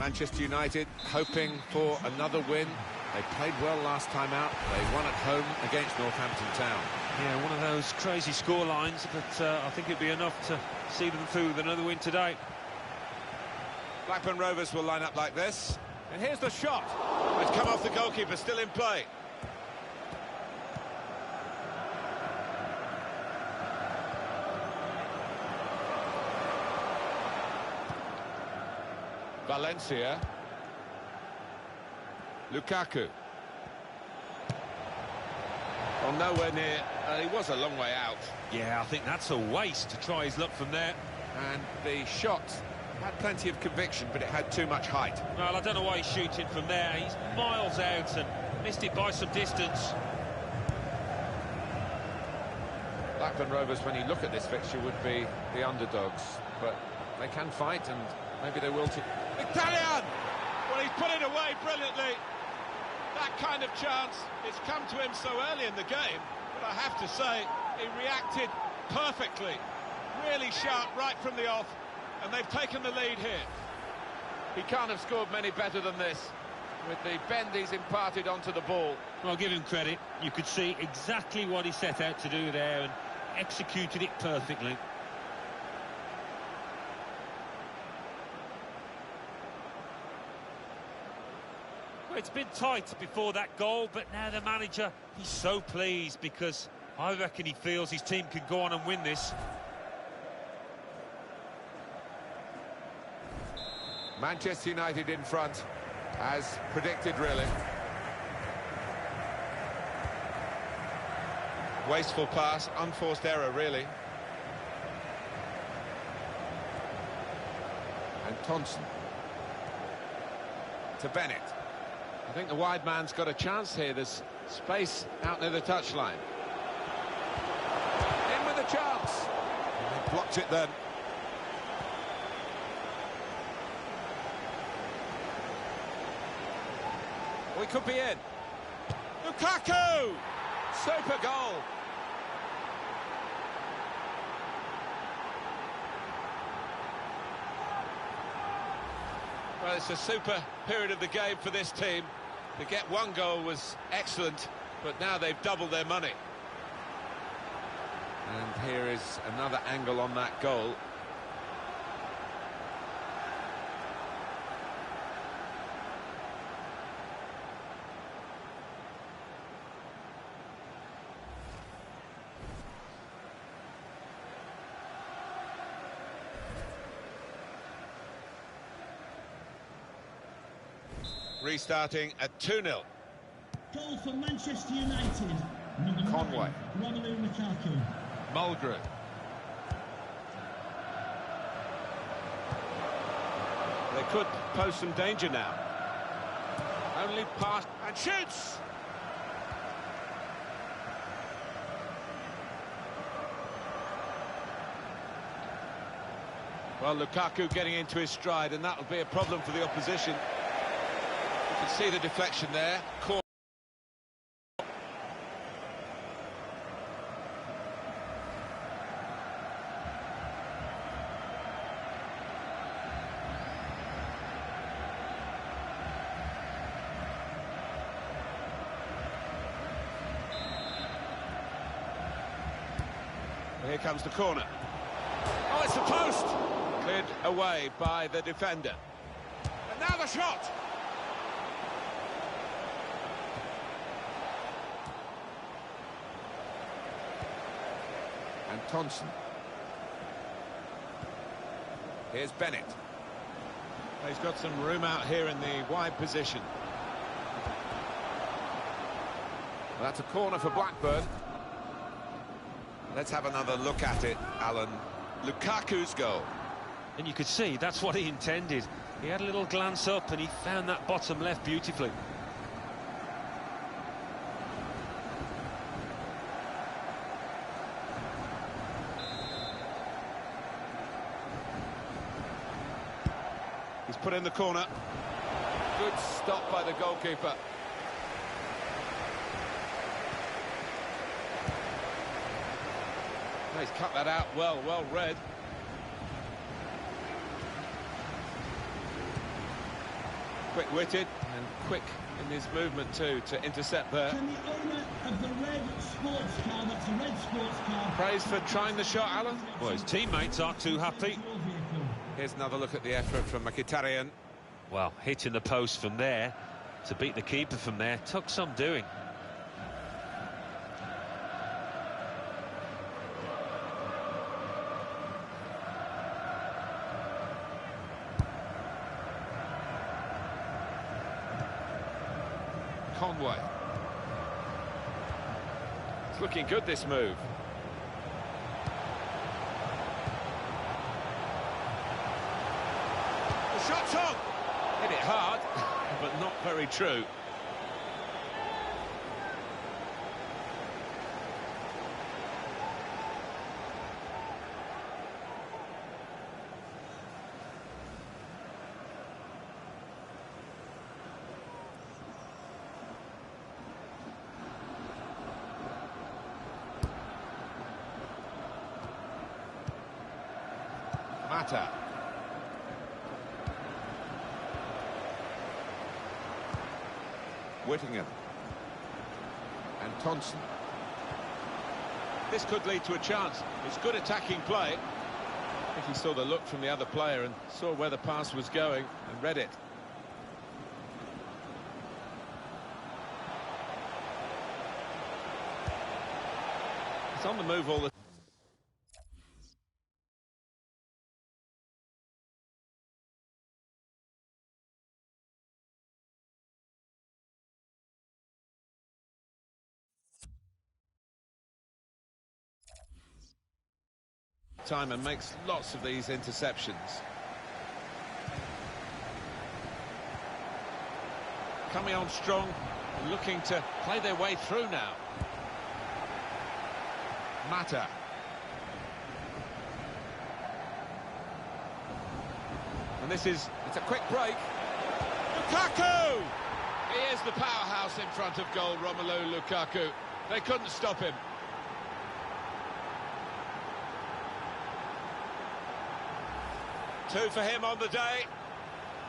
Manchester United hoping for another win. They played well last time out. They won at home against Northampton Town. Yeah, one of those crazy score lines, but I think it'd be enough to see them through with another win today. Blackburn Rovers will line up like this. And here's the shot. It's come off the goalkeeper, still in play. Valencia. Lukaku. Well, nowhere near. He was a long way out. Yeah, I think that's a waste to try his luck from there. And the shot had plenty of conviction, but it had too much height. Well, I don't know why he's shooting from there. He's miles out and missed it by some distance. Blackburn Rovers, when you look at this fixture, would be the underdogs. But they can fight, and maybe they will too. Italian! Well, he's put it away brilliantly. That kind of chance, it's come to him so early in the game, but I have to say, he reacted perfectly. Really sharp right from the off, and they've taken the lead here. He can't have scored many better than this, with the bend he's imparted onto the ball. Well, give him credit. You could see exactly what he set out to do there and executed it perfectly. It's been tight before that goal, but now the manager, he's so pleased because I reckon he feels his team can go on and win this. Manchester United in front, as predicted, really. Wasteful pass, unforced error, really. And Thompson. To Bennett. I think the wide man's got a chance here. There's space out near the touchline. In with a chance. And they blocked it then. We could be in. Lukaku! Super goal. Well, it's a super period of the game for this team. To get one goal was excellent, but now they've doubled their money. And here is another angle on that goal. Restarting at 2-0. Goal for Manchester United. Number Conway. 9, Romelu Lukaku. Mulgrew. They could pose some danger now. Only pass and shoots! Well, Lukaku getting into his stride, and that'll be a problem for the opposition. You can see the deflection there. Here comes the corner. Oh, it's the post! Cleared away by the defender. And now the shot! And Thompson. Here's Bennett. He's got some room out here in the wide position. Well, that's a corner for Blackburn. Let's have another look at it, Alan. Lukaku's goal. And you could see that's what he intended. He had a little glance up and he found that bottom left beautifully. He's put in the corner. Good stop by the goalkeeper. He's cut that out well read. Quick-witted and quick in his movement too to intercept there. Can the owner of the red sports car, that's a red sports car... Praise for trying the shot, Alan. Well, his teammates aren't too happy. Here's another look at the effort from Mkhitaryan. Well, hitting the post from there to beat the keeper from there took some doing. Conway. It's looking good, this move. The shot's on! Hit it hard, but not very true. Mata. Whittingham. And Thompson. This could lead to a chance. It's good attacking play. I think he saw the look from the other player and saw where the pass was going and read it. It's on the move all the time and makes lots of these interceptions. Coming on strong and looking to play their way through now. Mata. And it's a quick break. Lukaku! He is the powerhouse in front of goal, Romelu Lukaku. They couldn't stop him. Two for him on the day,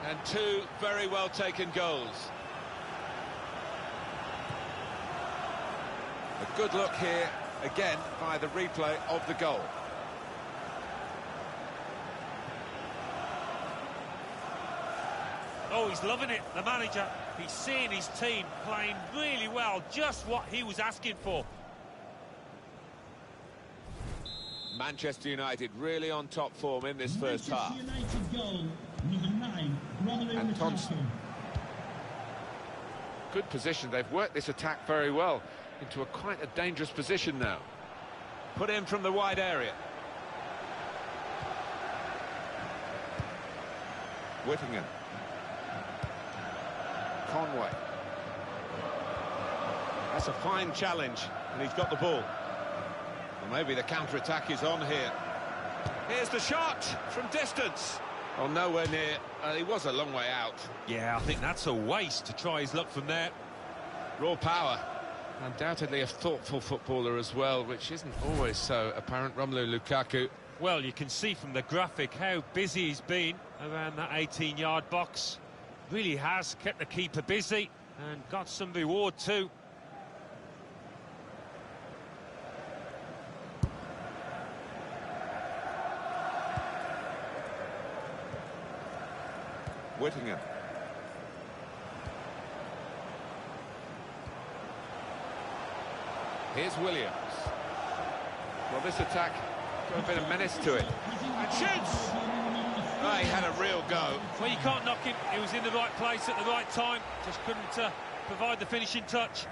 and two very well taken goals. A good look here, again, by the replay of the goal. Oh, he's loving it, the manager. He's seeing his team playing really well, just what he was asking for. Manchester United really on top form in this first half. Manchester United goal, number 9, Romelu And Lukaku. Thompson. Good position. They've worked this attack very well into quite a dangerous position now. Put in from the wide area. Whittingham. Conway. That's a fine challenge, and he's got the ball. Well, maybe the counter-attack is on here. Here's the shot from distance. Oh, nowhere near. He was a long way out. Yeah, I think that's a waste to try his luck from there. Raw power. Undoubtedly a thoughtful footballer as well, which isn't always so apparent. Romelu Lukaku. Well, you can see from the graphic how busy he's been around that 18-yard box. Really has kept the keeper busy and got some reward too. Whittingham. Here's Williams. Well, this attack got a bit of menace to it. And shoots! Oh, he had a real go. Well, you can't knock him. He was in the right place at the right time. Just couldn't provide the finishing touch.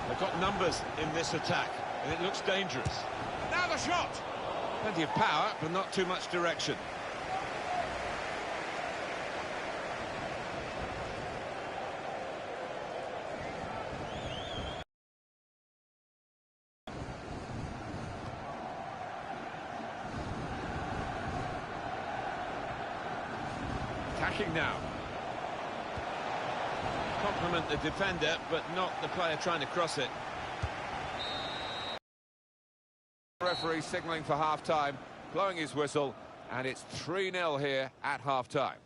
They've got numbers in this attack, and it looks dangerous. Now the shot! Plenty of power, but not too much direction. attacking now. Compliment the defender, but not the player trying to cross it. Referee signalling for half-time, blowing his whistle, and it's 3-0 here at half-time.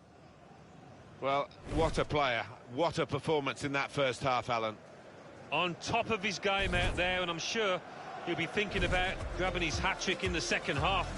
Well, what a player, what a performance in that first half, Alan. On top of his game out there, and I'm sure he'll be thinking about grabbing his hat-trick in the second half.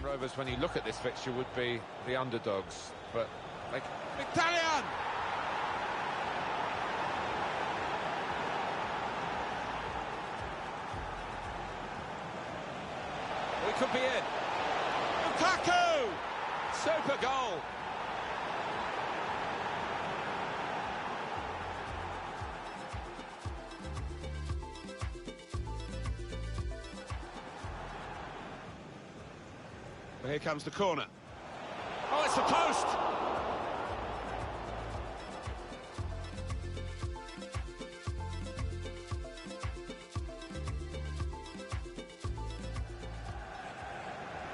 Rovers, when you look at this fixture, would be the underdogs, but like Mkhitaryan! We could be in. Lukaku! Super goal! Here comes the corner. Oh, it's the post!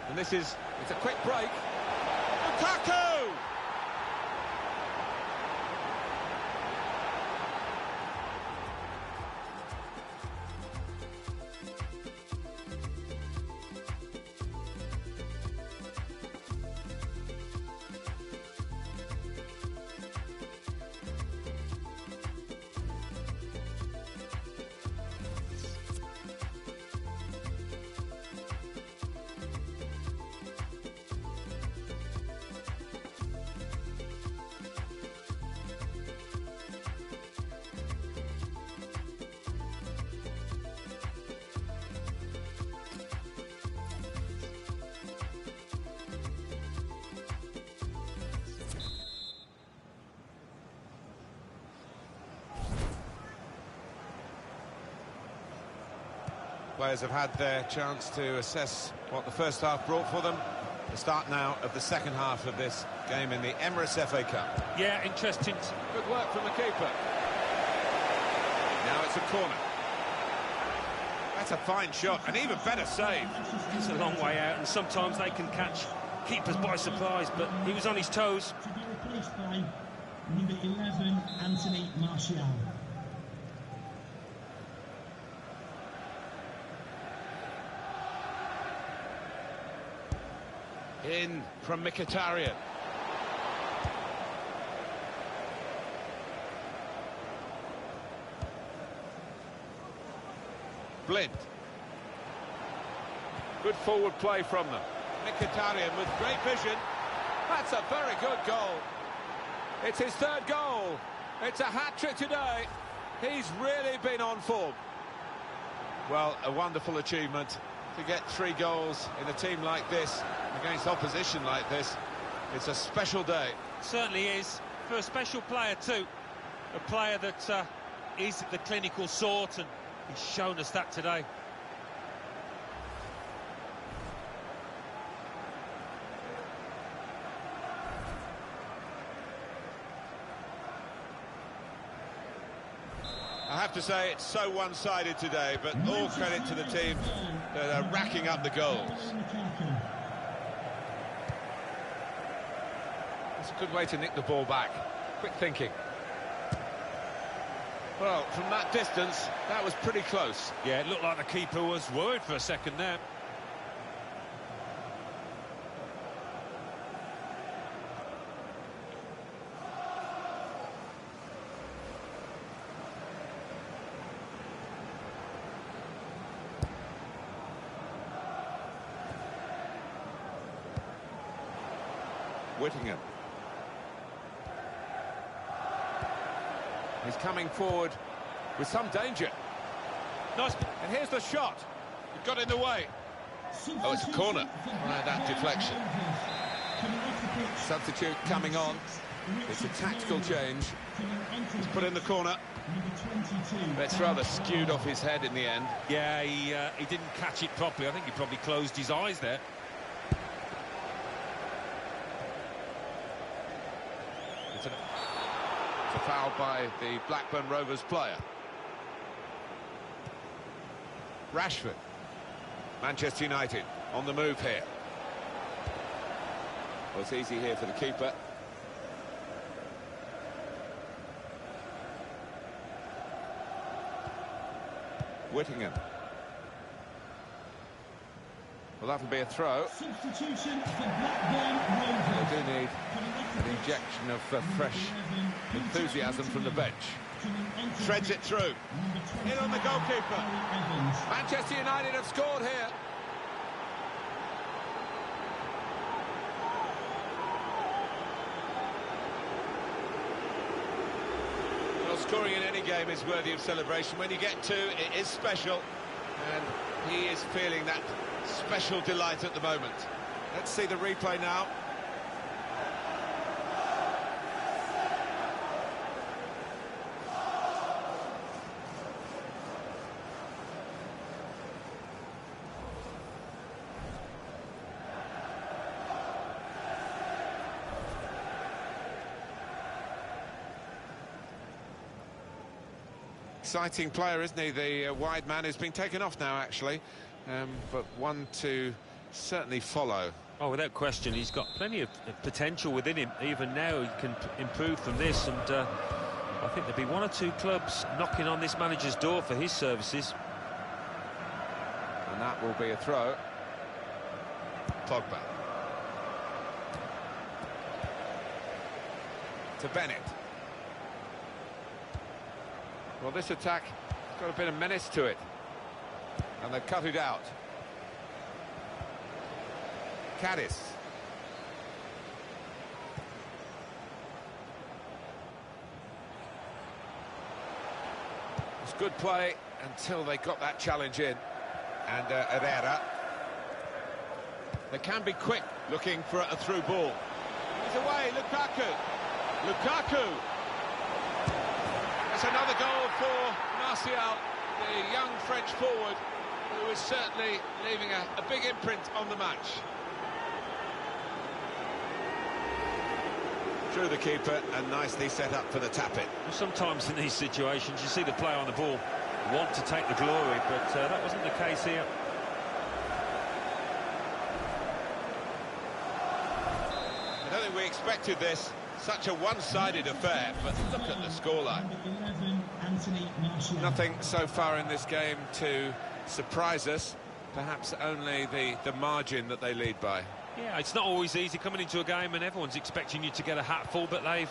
And it's a quick break. Lukaku! Players have had their chance to assess what the first half brought for them. The start now of the second half of this game in the Emirates FA Cup. Yeah, interesting. Good work from the keeper. Now it's a corner. That's a fine shot, an even better save. It's a long way out, and sometimes they can catch keepers by surprise, but he was on his toes. To be replaced by number 11, Anthony Martial. In from Mkhitaryan. Blind. Good forward play from them. Mkhitaryan with great vision. That's a very good goal. It's his third goal. It's a hat-trick today. He's really been on form. Well, a wonderful achievement to get 3 goals in a team like this, against opposition like this. It's a special day. Certainly is, for a special player too. A player that is the clinical sort, and he's shown us that today. I have to say, it's so one-sided today, but all credit to the team that are racking up the goals. It's a good way to nick the ball back. Quick thinking. Well, from that distance, that was pretty close. Yeah, it looked like the keeper was worried for a second there. Whittingham. He's coming forward with some danger. Nice. And here's the shot. It got in the way. Oh, it's a corner. Right, that deflection. Substitute coming on. It's a tactical change. He's put in the corner. It's rather skewed off his head in the end. Yeah, he didn't catch it properly. I think he probably closed his eyes there. It's a foul by the Blackburn Rovers player. Rashford. Manchester United on the move here. Well, it's easy here for the keeper. Whittingham. Well, that'll be a throw. Substitution for Blackburn Rovers. They do need an injection of fresh enthusiasm from the bench. Threads it through. In on the goalkeeper. Manchester United have scored here. Well, scoring in any game is worthy of celebration. When you get two, it is special. And he is feeling that special delight at the moment. Let's see the replay now. Exciting player, isn't he? The wide man has been taken off now, actually, but one to certainly follow. Oh, without question, he's got plenty of potential within him. Even now, he can improve from this, and I think there'll be one or two clubs knocking on this manager's door for his services. And that will be a throw. Pogba. To Bennett. Well, this attack has got a bit of menace to it. And they've cut it out. Cadiz. It's good play until they got that challenge in. And Herrera. They can be quick looking for a through ball. He's away, Lukaku. Lukaku. That's another goal for Martial, the young French forward, who is certainly leaving a big imprint on the match. Through the keeper and nicely set up for the tap-in. Sometimes in these situations, you see the player on the ball want to take the glory, but that wasn't the case here. I don't think we expected this. Such a one-sided affair, but look at the scoreline. Nothing so far in this game to surprise us. Perhaps only the margin that they lead by. Yeah, it's not always easy coming into a game and everyone's expecting you to get a hatful, but they've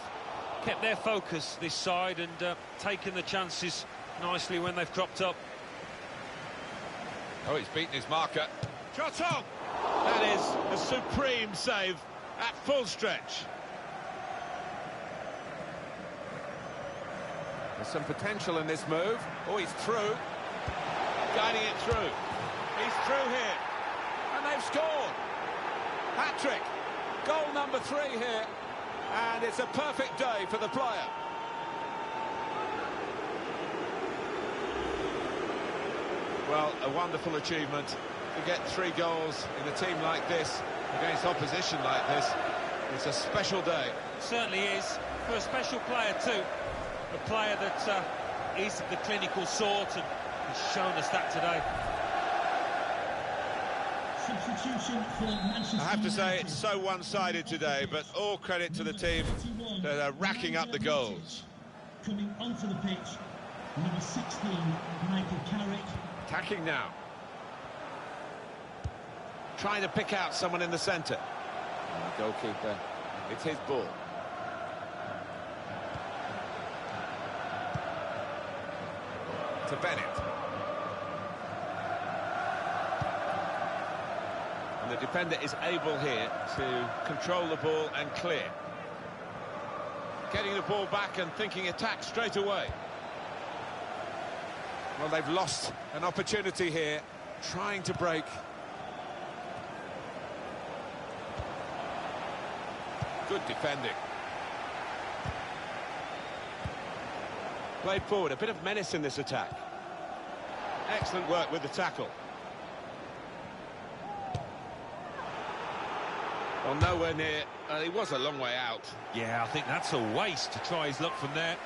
kept their focus this side and taken the chances nicely when they've cropped up. Oh, he's beaten his marker. Shot on! That is a supreme save at full stretch. There's some potential in this move. Oh, he's through. Guiding it through. He's through here. And they've scored. Hat-trick. Goal number 3 here. And it's a perfect day for the player. Well, a wonderful achievement. To get 3 goals in a team like this, against opposition like this, it's a special day. It certainly is. For a special player too. A player that is of the clinical sort and has shown us that today. Substitution for Manchester I have to say, United. it's so one-sided today, but all credit to the team that are racking up the goals. Coming onto the pitch, number 16, Michael Carrick. Attacking now. Trying to pick out someone in the centre. Goalkeeper, it's his ball. To Bennett. And the defender is able here to control the ball and clear. Getting the ball back and thinking attack straight away. Well, they've lost an opportunity here, trying to break. Good defending. Played forward, a bit of menace in this attack. Excellent work with the tackle. Well, nowhere near. He was a long way out. Yeah, I think that's a waste to try his luck from there.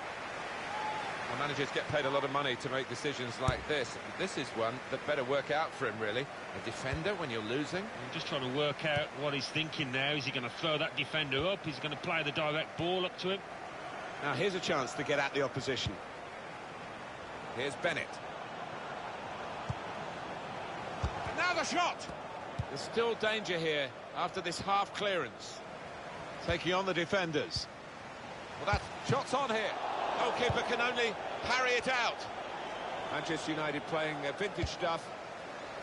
Well, managers get paid a lot of money to make decisions like this. This is one that better work out for him, really. A defender when you're losing. I'm just trying to work out what he's thinking now. Is he going to throw that defender up? Is he going to play the direct ball up to him? Now, here's a chance to get at the opposition. Here's Bennett. And now the shot! There's still danger here after this half clearance. Taking on the defenders. Well, that shot's on here. Goalkeeper can only parry it out. Manchester United playing vintage stuff,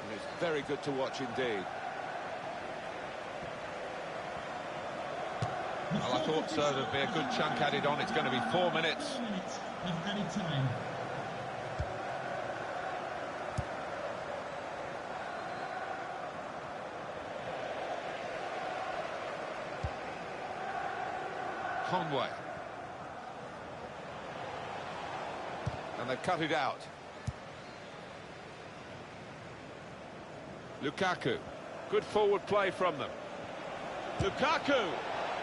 and it's very good to watch indeed. Well, I thought so. There'd be a good chunk added on. It's going to be 4 minutes. 4 minutes of added time. Conway. And they've cut it out. Lukaku. Good forward play from them. Lukaku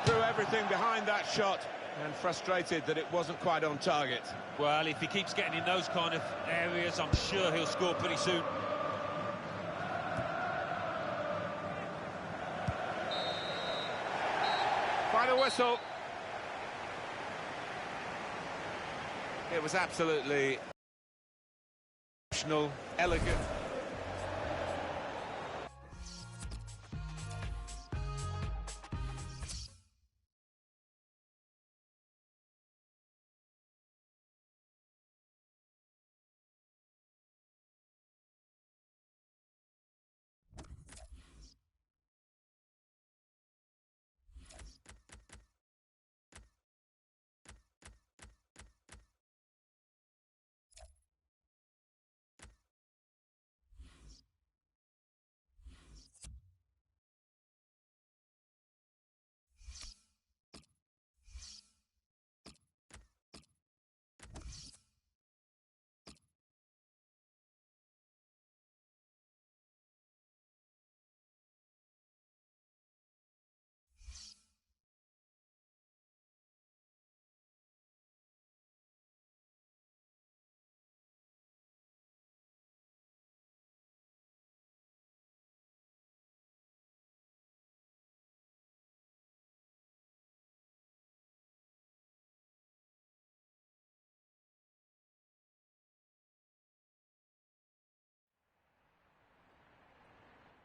threw everything behind that shot and frustrated that it wasn't quite on target. Well, if he keeps getting in those kind of areas, I'm sure he'll score pretty soon. Final whistle. It was absolutely exceptional, elegant.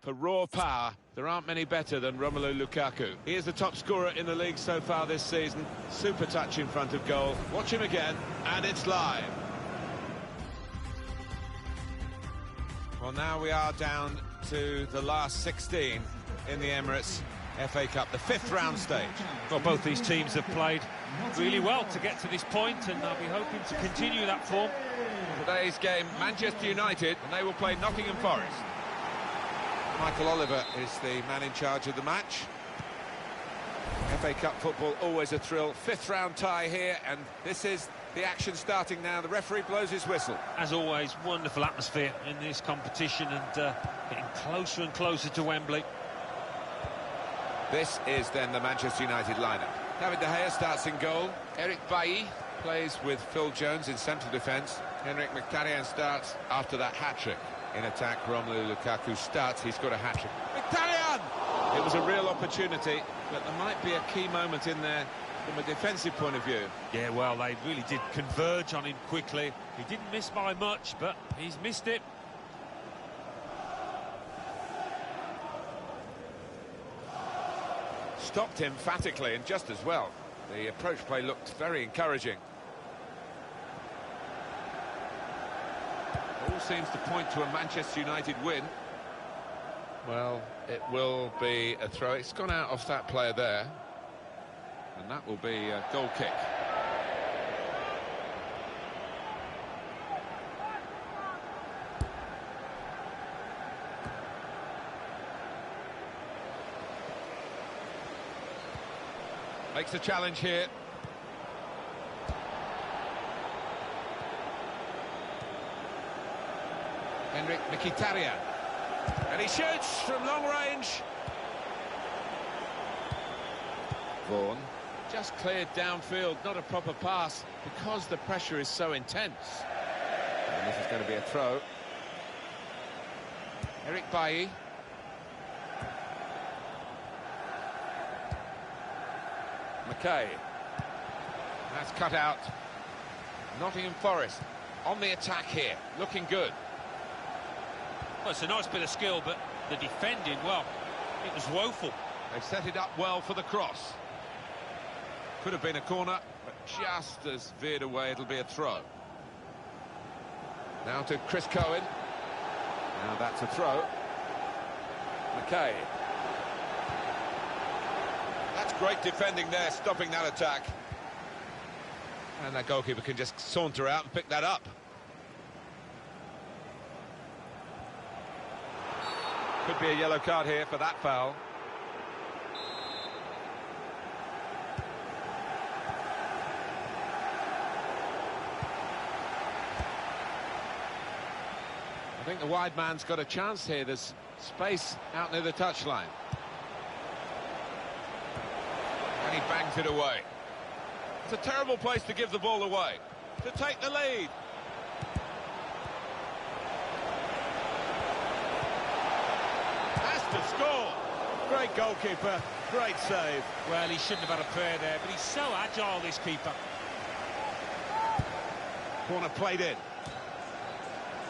For raw power, there aren't many better than Romelu Lukaku. He is the top scorer in the league so far this season. Super touch in front of goal. Watch him again, and it's live. Well, now we are down to the last 16 in the Emirates FA Cup, the 5th round stage. Well, both these teams have played really well to get to this point, and I'll be hoping to continue that form. Today's game, Manchester United, and they will play Nottingham Forest. Michael Oliver is the man in charge of the match. FA Cup football, always a thrill. 5th round tie here, and this is the action starting now. The referee blows his whistle. As always, wonderful atmosphere in this competition, and getting closer and closer to Wembley. This is then the Manchester United lineup. David De Gea starts in goal. Eric Bailly plays with Phil Jones in central defence. Henrik Mkhitaryan starts after that hat-trick. In attack, Romelu Lukaku starts. He's got a hat-trick. Mkhitaryan! It was a real opportunity, but there might be a key moment in there from a defensive point of view. Yeah, well, they really did converge on him quickly. He didn't miss by much, but he's missed it. Stopped emphatically, and just as well. The approach play looked very encouraging. All seems to point to a Manchester United win. Well, it will be a throw. It's gone out off that player there. And that will be a goal kick. Makes a challenge here. Henrik Mkhitaryan. And he shoots from long range. Vaughan. Just cleared downfield, not a proper pass, because the pressure is so intense. And this is going to be a throw. Eric Bailly. McKay. That's cut out. Nottingham Forest on the attack here, looking good. Well, it's a nice bit of skill, but the defending, well, it was woeful. They've set it up well for the cross. Could have been a corner, but just as veered away, it'll be a throw. Now to Chris Cohen. Now that's a throw. McKay. That's great defending there, stopping that attack. And that goalkeeper can just saunter out and pick that up. Could be a yellow card here for that foul. I think the wide man's got a chance here. There's space out near the touchline. And he bangs it away. It's a terrible place to give the ball away. To take the lead. Has to score. Great goalkeeper, great save. Well, he shouldn't have had a prayer there, but he's so agile, this keeper. Corner played in.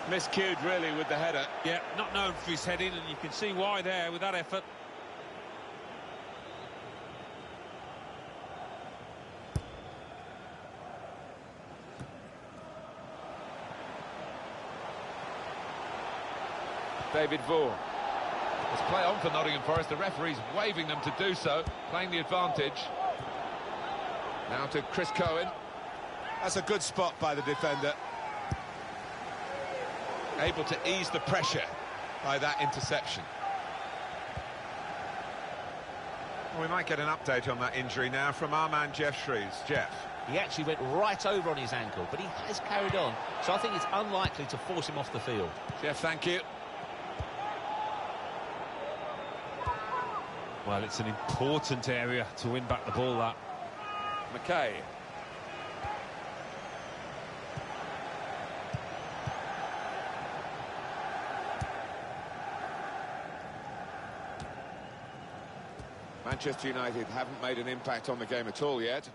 Miscued, really, with the header. Yeah, not known for his heading, and you can see why there with that effort. David Vaughan. Let's play on for Nottingham Forest. The referee's waving them to do so, playing the advantage. Now to Chris Cohen. That's a good spot by the defender. Able to ease the pressure by that interception. Well, we might get an update on that injury now from our man Jeff Shreves. Jeff. He actually went right over on his ankle, but he has carried on, so I think it's unlikely to force him off the field. Jeff, thank you. Well, it's an important area to win back the ball, that. McKay. Manchester United haven't made an impact on the game at all yet.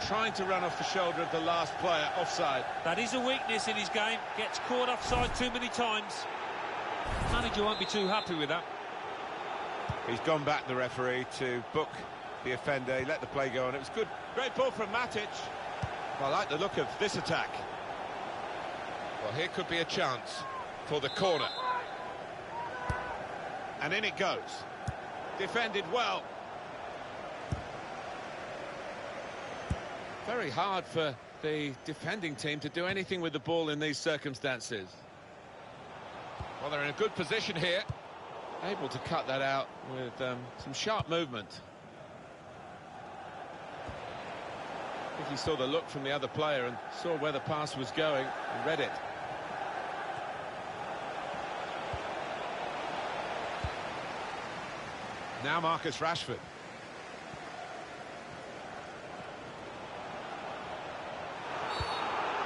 Trying to run off the shoulder of the last player, offside. That is a weakness in his game. Gets caught offside too many times. The manager won't be too happy with that. He's gone back, the referee, to book the offender. He let the play go on. It was good. Great ball from Matic. I like the look of this attack. Well, here could be a chance for the corner. And in it goes. Defended well. Very hard for the defending team to do anything with the ball in these circumstances. Well, they're in a good position here. Able to cut that out with some sharp movement. I think he saw the look from the other player and saw where the pass was going and read it. Now Marcus Rashford.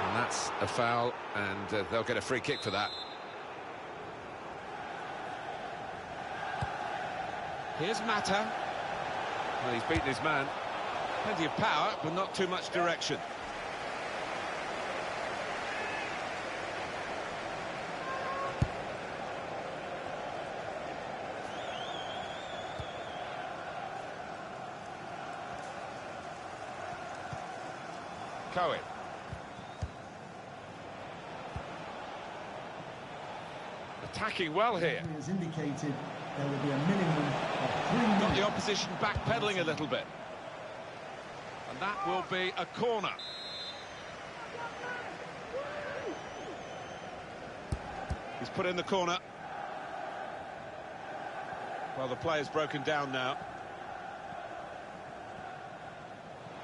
And that's a foul, and they'll get a free kick for that. Here's Mata. Well, he's beaten his man. Plenty of power, but not too much direction. Cohen. Attacking well here. As indicated, there will be a minimum of 3 Got minutes. the opposition backpedaling a little bit. And that will be a corner. He's put in the corner. Well, the player's broken down now.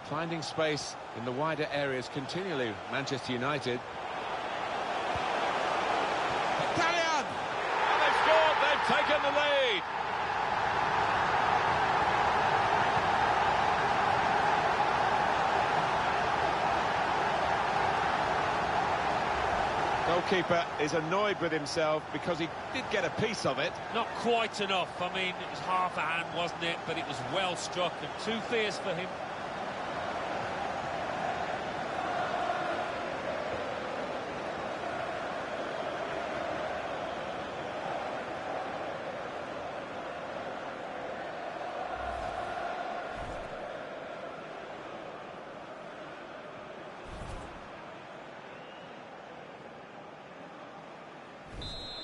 Finding space in the wider areas continually, Manchester United. Goalkeeper is annoyed with himself because he did get a piece of it. Not quite enough. I mean, it was half a hand, wasn't it? But it was well struck and too fierce for him.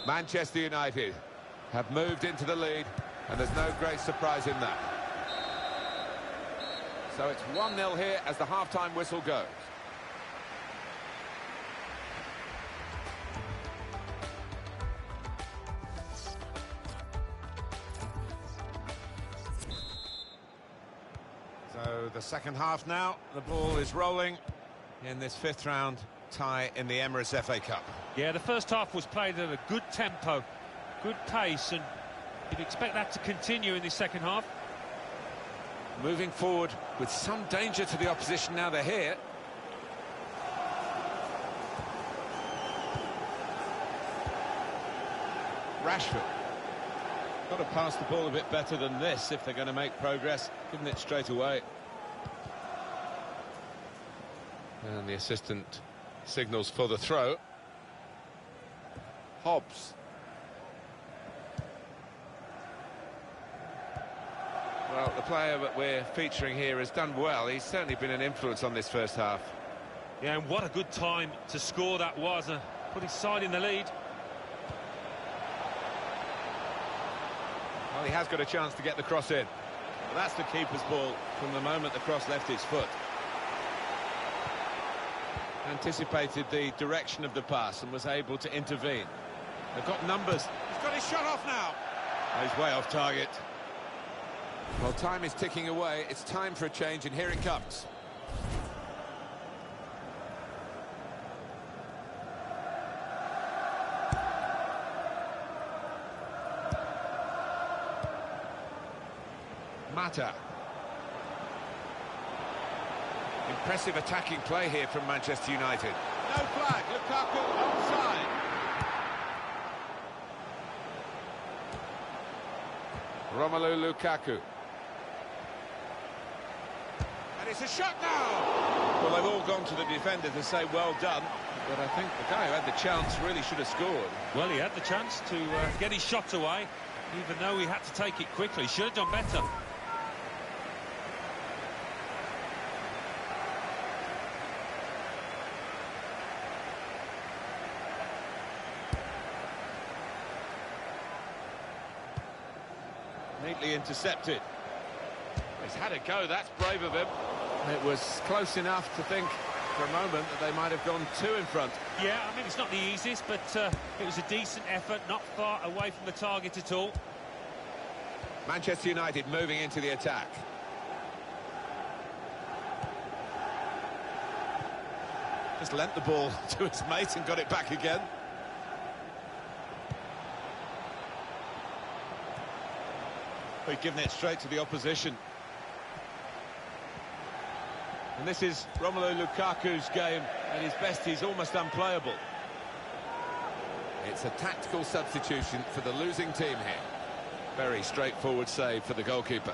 Manchester United have moved into the lead, and there's no great surprise in that. So it's 1-0 here as the half-time whistle goes. So the second half now, the ball is rolling in this fifth round tie in the Emirates FA Cup. Yeah, the first half was played at a good tempo, good pace, and you'd expect that to continue in the second half. Moving forward with some danger to the opposition now they're here. Rashford. Got to pass the ball a bit better than this if they're going to make progress, giving it straight away. And the assistant signals for the throw. Hobbs. Well, the player that we're featuring here has done well. He's certainly been an influence on this first half. Yeah, and what a good time to score that was. Put his side in the lead. Well, he has got a chance to get the cross in. Well, that's the keeper's ball from the moment the cross left his foot. Anticipated the direction of the pass and was able to intervene. They've got numbers. He's got his shot off now. Oh, he's way off target. Well, time is ticking away. It's time for a change, and here it comes. Mata. Impressive attacking play here from Manchester United. No flag. Lukaku onside. Romelu Lukaku. And it's a shot now! Well, they've all gone to the defender to say well done, but I think the guy who had the chance really should have scored. Well, he had the chance to get his shot away, even though he had to take it quickly. Should have done better. Neatly intercepted. He's had a go, that's brave of him. It was close enough to think for a moment that they might have gone two in front. Yeah, I mean, it's not the easiest, but it was a decent effort, not far away from the target at all. Manchester United moving into the attack. Just lent the ball to his mate and got it back again. We've given it straight to the opposition. And this is Romelu Lukaku's game. At his best, he's almost unplayable. It's a tactical substitution for the losing team here. Very straightforward save for the goalkeeper.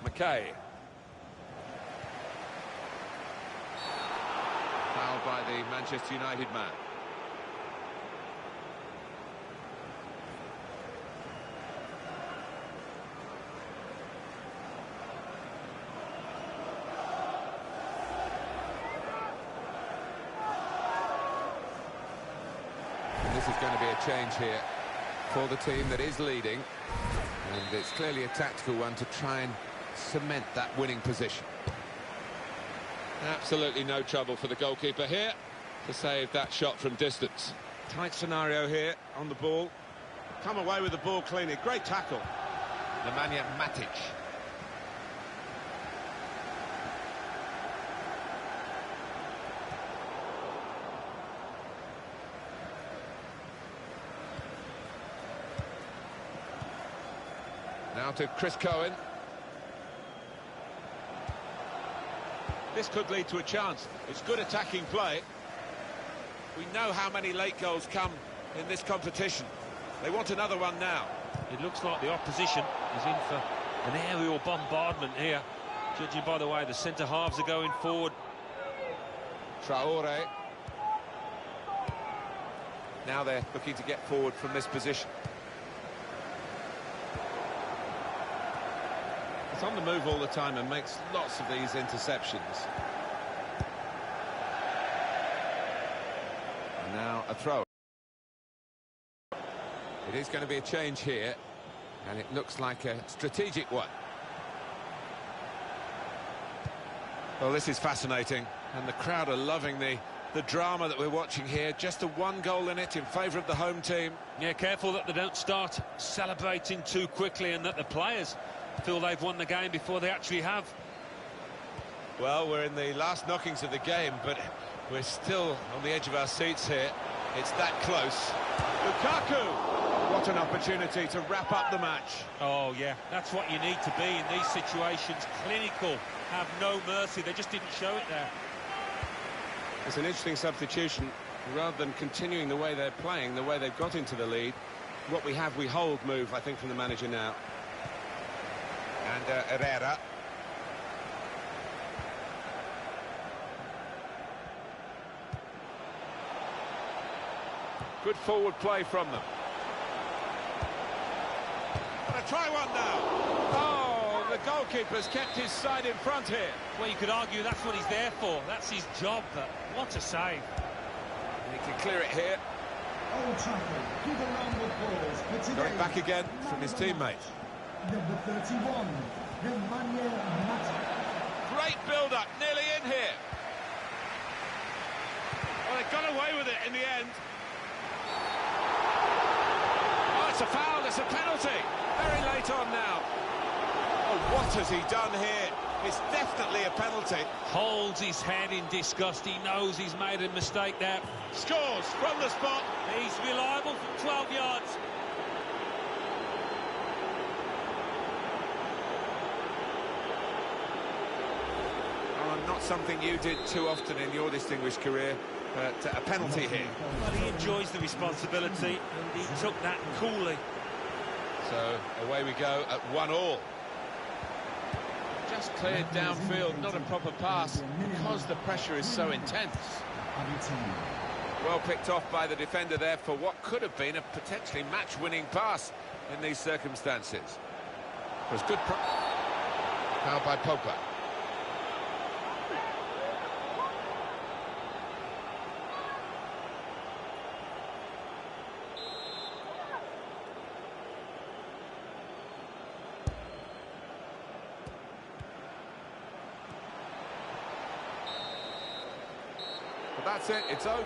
McKay. Fouled by the Manchester United man. And this is going to be a change here for the team that is leading. And it's clearly a tactical one to try and cement that winning position. Absolutely no trouble for the goalkeeper here to save that shot from distance. Tight scenario here on the ball. Come away with the ball cleanly. Great tackle. Nemanja Matic. Now Now to Chris Cohen. This could lead to a chance. It's good attacking play. We know how many late goals come in this competition. They want another one now. It looks like the opposition is in for an aerial bombardment here, judging by the way the centre-halves are going forward. Traore. Now they're looking to get forward from this position. It's on the move all the time and makes lots of these interceptions. And now a throw. It is going to be a change here, and it looks like a strategic one. Well, this is fascinating, and the crowd are loving the drama that we're watching here. Just a one goal in it in favour of the home team. Yeah, careful that they don't start celebrating too quickly and that the players feel they've won the game before they actually have. Well, we're in the last knockings of the game, but we're still on the edge of our seats here. It's that close. Lukaku! What an opportunity to wrap up the match. Oh, yeah, that's what you need to be in these situations. Clinical, have no mercy. They just didn't show it there. It's an interesting substitution. Rather than continuing the way they're playing, the way they've got into the lead, what we have, we hold move, I think, from the manager now. And Herrera. Good forward play from them. Gonna try one now. Oh, the goalkeeper's kept his side in front here. Well, you could argue that's what he's there for. That's his job, but what a save. And he can clear it here. Old Trafford, give a round of applause for today. Got it back again from his teammate. Number 31, Great build-up, nearly in here. Well, they got away with it in the end. Oh, it's a foul, it's a penalty. Very late on now. Oh, what has he done here? It's definitely a penalty. Holds his head in disgust. He knows he's made a mistake there. Scores from the spot. He's reliable from 12 yards. Not something you did too often in your distinguished career, but a penalty here. Well, he enjoys the responsibility, and he took that coolly. So away we go at 1-1. Just cleared downfield, not a proper pass, because the pressure is so intense. Well picked off by the defender there for what could have been a potentially match-winning pass in these circumstances. It was good foul by Pogba. But that's it, it's over.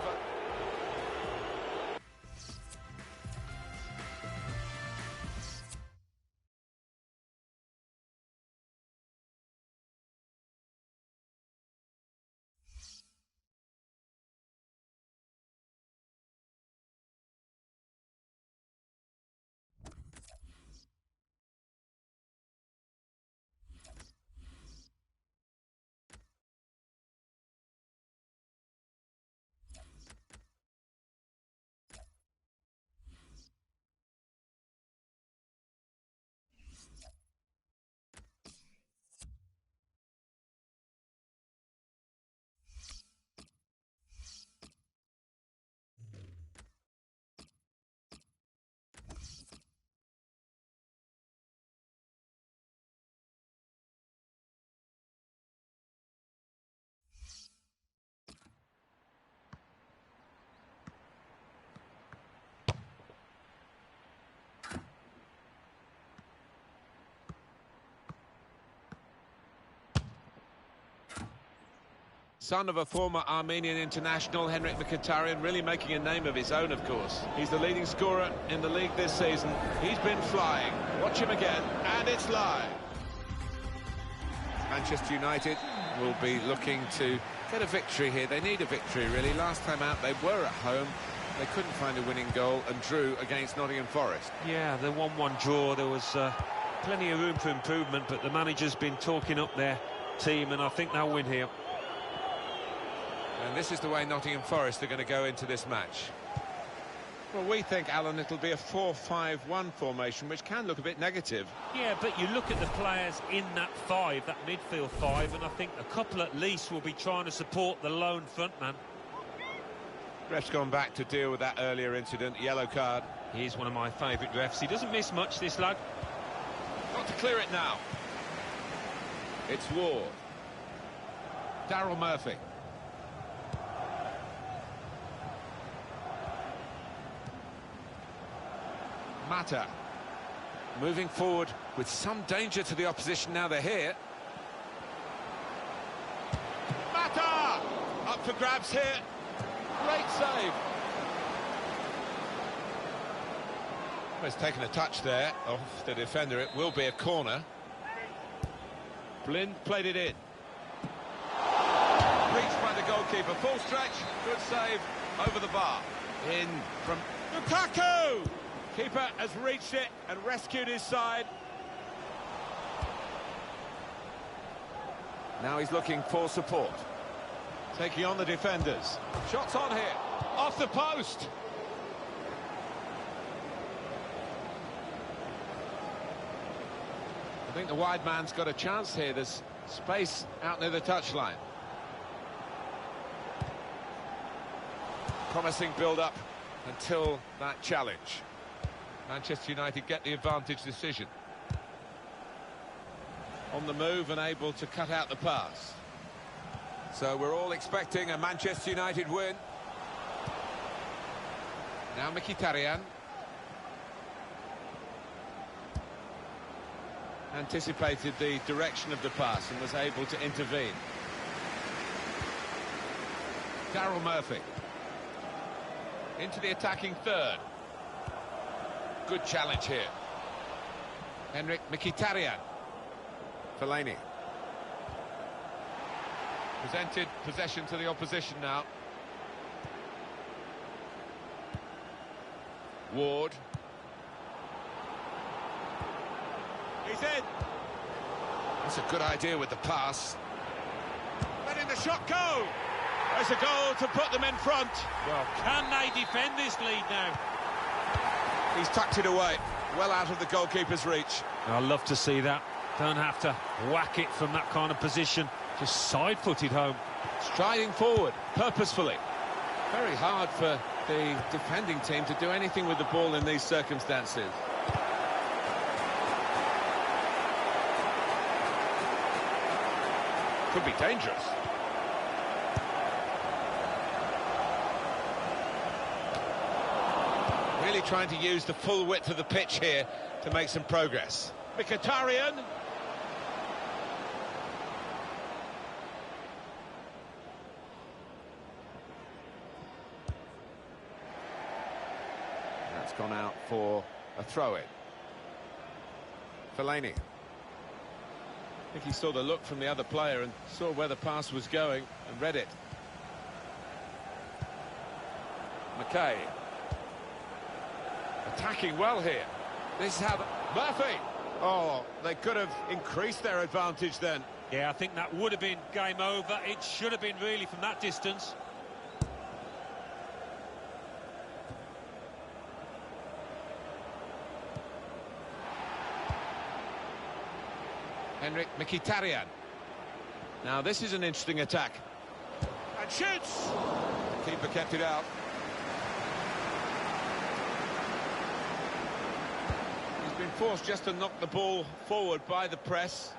Son of a former Armenian international, Henrik Mkhitaryan, really making a name of his own, of course. He's the leading scorer in the league this season. He's been flying. Watch him again, and it's live. Manchester United will be looking to get a victory here. They need a victory, really. Last time out, they were at home. They couldn't find a winning goal and drew against Nottingham Forest. Yeah, the 1-1 draw, there was plenty of room for improvement, but the manager's been talking up their team, and I think they'll win here. And this is the way Nottingham Forest are going to go into this match. Well, we think, Alan, it'll be a 4-5-1 formation, which can look a bit negative. Yeah, but you look at the players in that five, that midfield five, and I think a couple at least will be trying to support the lone frontman. Ref's gone back to deal with that earlier incident, yellow card. He's one of my favourite refs. He doesn't miss much, this lad. Got to clear it now. It's Ward. Daryl Murphy. Mata. Moving forward with some danger to the opposition now they're here. Mata! Up for grabs here. Great save. Well, he's taken a touch there off the defender. It will be a corner. Blind played it in. Reached by the goalkeeper. Full stretch. Good save over the bar. In from Lukaku! Keeper has reached it and rescued his side. Now he's looking for support. Taking on the defenders. Shots on here. Off the post. I think the wide man's got a chance here. There's space out near the touchline. Promising build-up until that challenge. Manchester United get the advantage decision. On the move and able to cut out the pass. So we're all expecting a Manchester United win. Now Mkhitaryan. Anticipated the direction of the pass and was able to intervene. Daryl Murphy. Into the attacking third. Good challenge here. Henrik Mkhitaryan. Fellaini. Presented possession to the opposition now. Ward. He's in. That's a good idea with the pass. Letting the shot go. There's a goal to put them in front. Well, can they defend this lead now? He's tucked it away, well out of the goalkeeper's reach. I love to see that. Don't have to whack it from that kind of position. Just side-footed home. Striding forward, purposefully. Very hard for the defending team to do anything with the ball in these circumstances. Could be dangerous. Really trying to use the full width of the pitch here to make some progress. Mkhitaryan. That's gone out for a throw-in. Fellaini. I think he saw the look from the other player and saw where the pass was going and read it. McKay. Attacking well here. This is how Murphy. Oh, they could have increased their advantage then. Yeah, I think that would have been game over. It should have been really from that distance. Henrik Mkhitaryan. Now this is an interesting attack. And shoots! The keeper kept it out. He's been forced just to knock the ball forward by the press.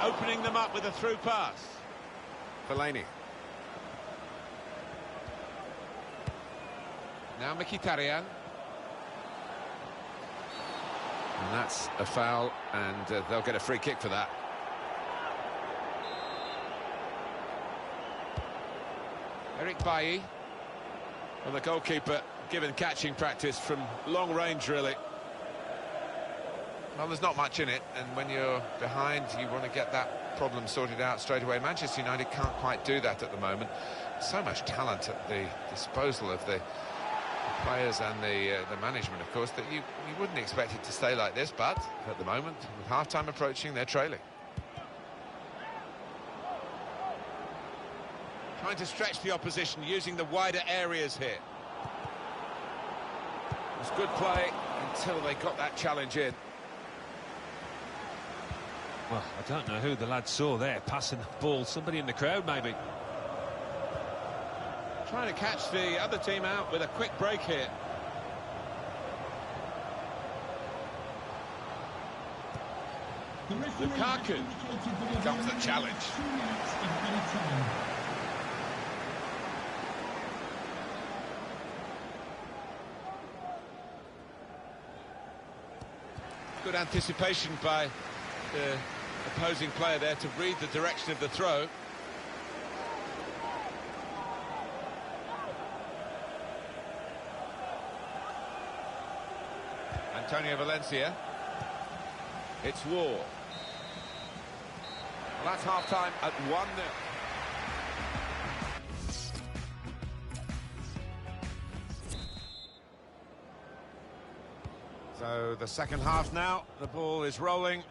Opening them up with a through pass. Fellaini. Now Mkhitaryan. And that's a foul, and they'll get a free kick for that. Eric Bailly. Well, the goalkeeper given catching practice from long range, really. Well, there's not much in it, and when you're behind, you want to get that problem sorted out straight away. Manchester United can't quite do that at the moment. So much talent at the disposal of the Players and the management, of course, that you wouldn't expect it to stay like this, but at the moment, with half-time approaching, they're trailing. Trying to stretch the opposition, using the wider areas here. It was good play until they got that challenge in. Well, I don't know who the lad saw there passing the ball. Somebody in the crowd, maybe. Trying to catch the other team out with a quick break here. Lukaku. Here comes the challenge. Good anticipation by the opposing player there to read the direction of the throw. Antonio Valencia. It's War. Well, that's half-time at 1-0. So the second half now, the ball is rolling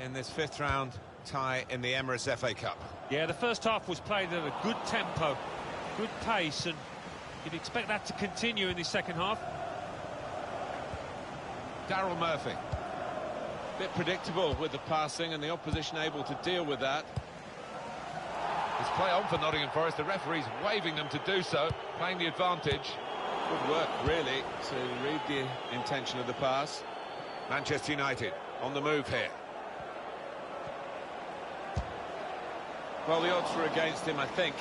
in this fifth round tie in the Emirates FA Cup. Yeah, the first half was played at a good tempo, good pace, and you'd expect that to continue in the second half. Daryl Murphy. Bit predictable with the passing and the opposition able to deal with that. It's play on for Nottingham Forest. The referee's waving them to do so, playing the advantage. Good work, really, to read the intention of the pass. Manchester United on the move here. Well, the odds were against him, I think,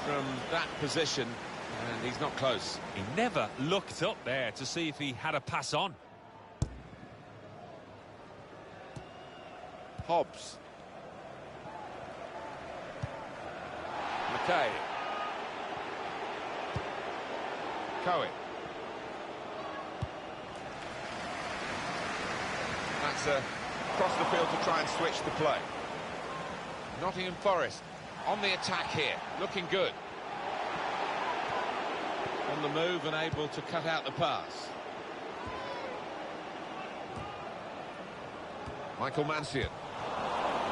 from that position, and he's not close. He never looked up there to see if he had a pass on. Hobbs. McKay. Cohen. That's across the field to try and switch the play. Nottingham Forest on the attack here, looking good. On the move and able to cut out the pass. Michael Mancian.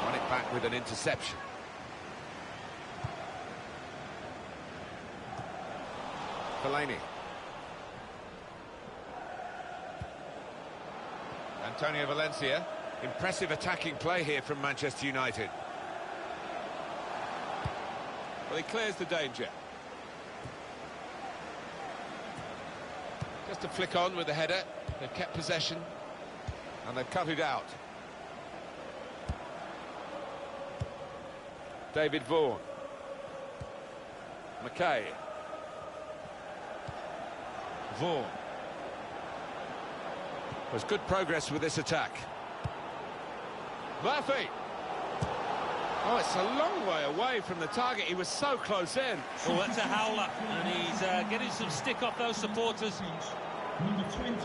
Run it back with an interception. Fellaini. Antonio Valencia. Impressive attacking play here from Manchester United. Well, he clears the danger. Just a flick on with the header. They've kept possession. And they've cut it out. David Vaughan. McKay. Vaughan. There's good progress with this attack. Murphy. Oh, it's a long way away from the target. He was so close in. Oh, that's a howler, and he's getting some stick off those supporters.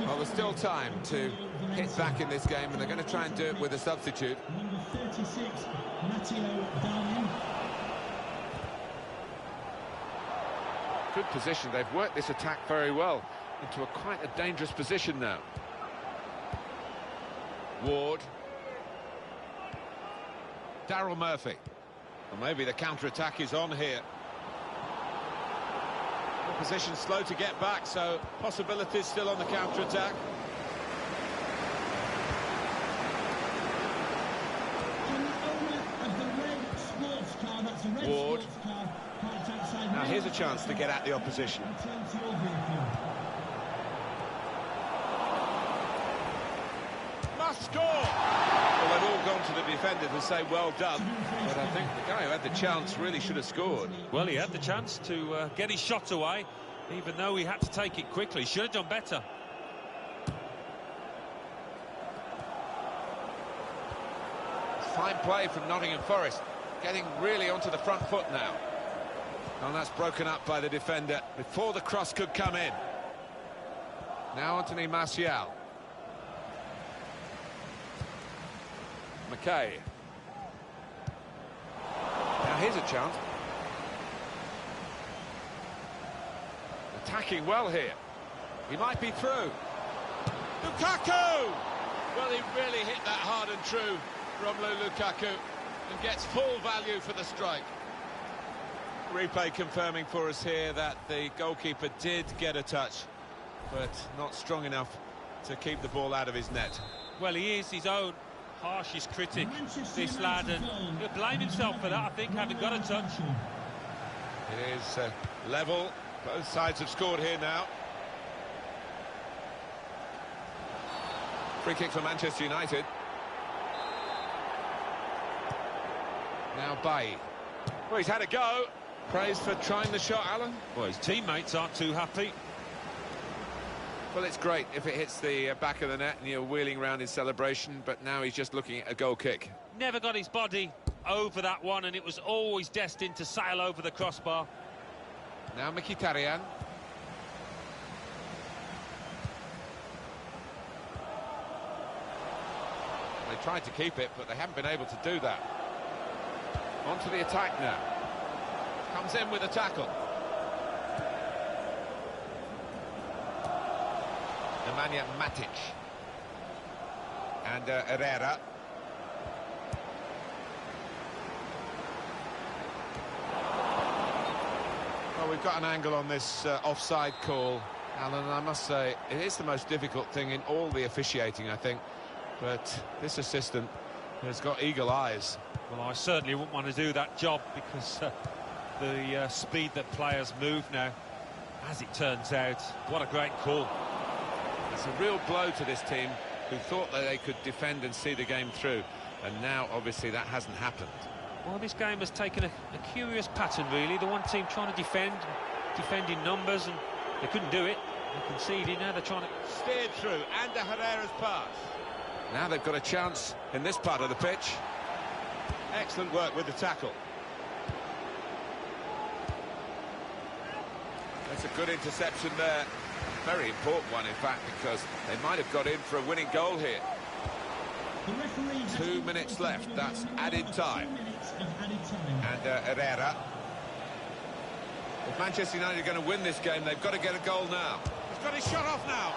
Well, there's still time to hit back in this game, and they're going to try and do it with a substitute. Number 36, Matteo Darmian. Good position. They've worked this attack very well into quite a dangerous position now. Ward. Daryl Murphy. Well, maybe the counter-attack is on here. Opposition slow to get back, so possibilities still on the counter-attack. Ward. Now here's a chance to get at the opposition. Must score! Well, they've all gone to the defender to say well done, but I think the guy who had the chance really should have scored. Well, he had the chance to get his shot away, even though he had to take it quickly. Should have done better. Fine play from Nottingham Forest, getting really onto the front foot now. And that's broken up by the defender before the cross could come in. Now Anthony Martial. McKay. Now here's a chance. Attacking well here. He might be through. Lukaku! Well, he really hit that hard and true, Romelu Lukaku, and gets full value for the strike. Replay confirming for us here that the goalkeeper did get a touch, but not strong enough to keep the ball out of his net. Well, he is his own harshest critic, this lad, and he'll blame himself for that, I think, having got a touch. It is level. Both sides have scored here now. Free kick for Manchester United. Now Bailly. Well, he's had a go. Praise for trying the shot, Alan. Well, his teammates aren't too happy. Well, it's great if it hits the back of the net and you're wheeling around in celebration, but now he's just looking at a goal kick. Never got his body over that one, and it was always destined to sail over the crossbar. Now Mkhitaryan. They tried to keep it, but they haven't been able to do that. On to the attack now. Comes in with a tackle. Nemanja Matic. And Herrera. Well, we've got an angle on this offside call, Alan, and I must say, it is the most difficult thing in all the officiating, I think. But this assistant has got eagle eyes. Well, I certainly wouldn't want to do that job, because the speed that players move now, as it turns out, what a great call. It's a real blow to this team, who thought that they could defend and see the game through, and now obviously that hasn't happened. Well, this game has taken a curious pattern, really. The one team trying to defend in numbers, and they couldn't do it. They conceded. Now they're trying to Steered through, and Herrera's pass. Now they've got a chance in this part of the pitch. Excellent work with the tackle. That's a good interception there. Very important one, in fact, because they might have got in for a winning goal here. 2 minutes left, that's added time. And Herrera. If Manchester United are going to win this game, they've got to get a goal now. He's got his shot off now.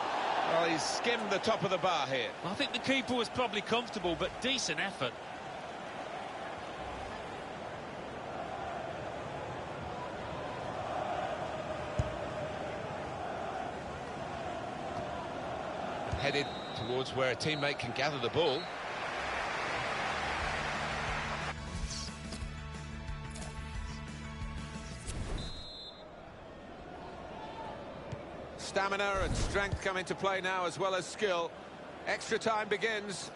Well, he's skimmed the top of the bar here. I think the keeper was probably comfortable, but decent effort. Headed towards where a teammate can gather the ball. Stamina and strength come into play now, as well as skill. Extra time begins.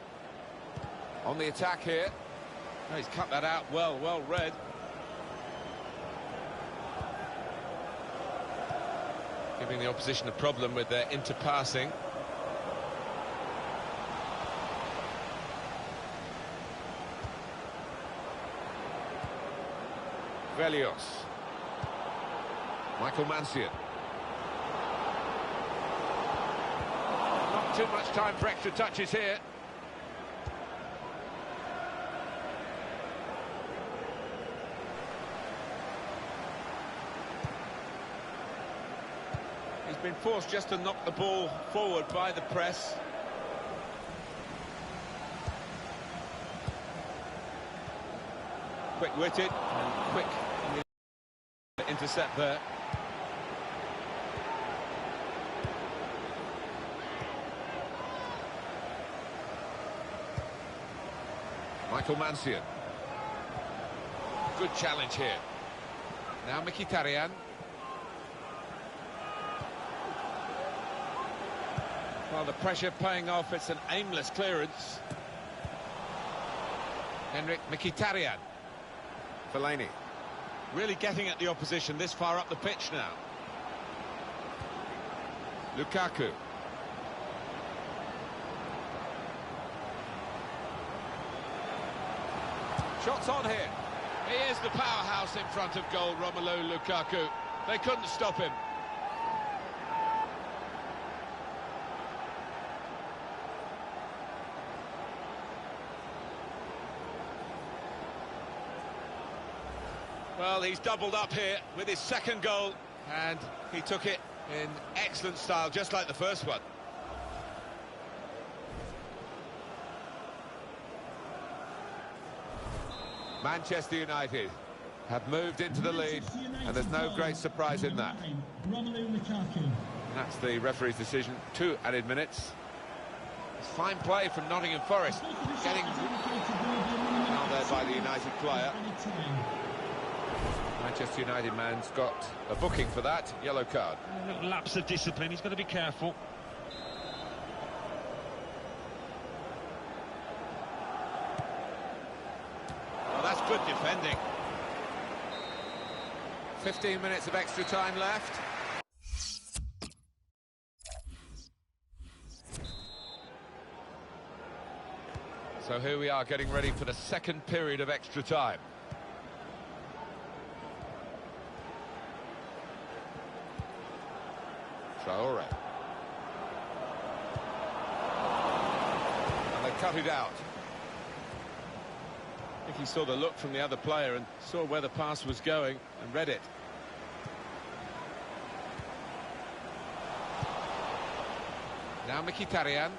On the attack here. Oh, he's cut that out well read. Giving the opposition a problem with their interpassing. Velios. Michael Mancian. Not too much time for extra touches here. He's been forced just to knock the ball forward by the press. Quick-witted and quick intercept there. Michael Mancian. Good challenge here. Now Mkhitaryan. Well, the pressure paying off. It's an aimless clearance. Henrik Mkhitaryan. Fellaini. Really getting at the opposition this far up the pitch now. Lukaku. Shots on here. He is the powerhouse in front of goal, Romelu Lukaku. They couldn't stop him. Well, he's doubled up here with his second goal, and he took it in excellent style, just like the first one. Manchester United have moved into the lead, and there's no great surprise in that. And that's the referee's decision. 2 added minutes. It's fine play from Nottingham Forest, getting out there by the United player. Manchester United man's got a booking for that, yellow card. A little lapse of discipline, he's got to be careful. Well, that's good defending. 15 minutes of extra time left. So here we are, getting ready for the second period of extra time. Traore. And they cut it out. I think he saw the look from the other player and saw where the pass was going and read it. Now Mkhitaryan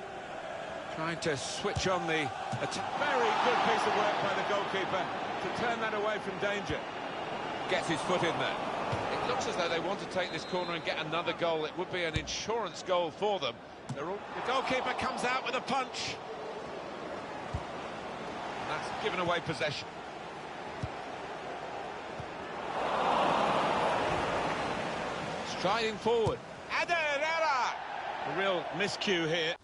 trying to switch on the attack. Very good piece of work by the goalkeeper to turn that away from danger. Gets his foot in there. It looks as though they want to take this corner and get another goal. It would be an insurance goal for them. The goalkeeper comes out with a punch. And that's given away possession. Striding forward. Adherera! A real miscue here.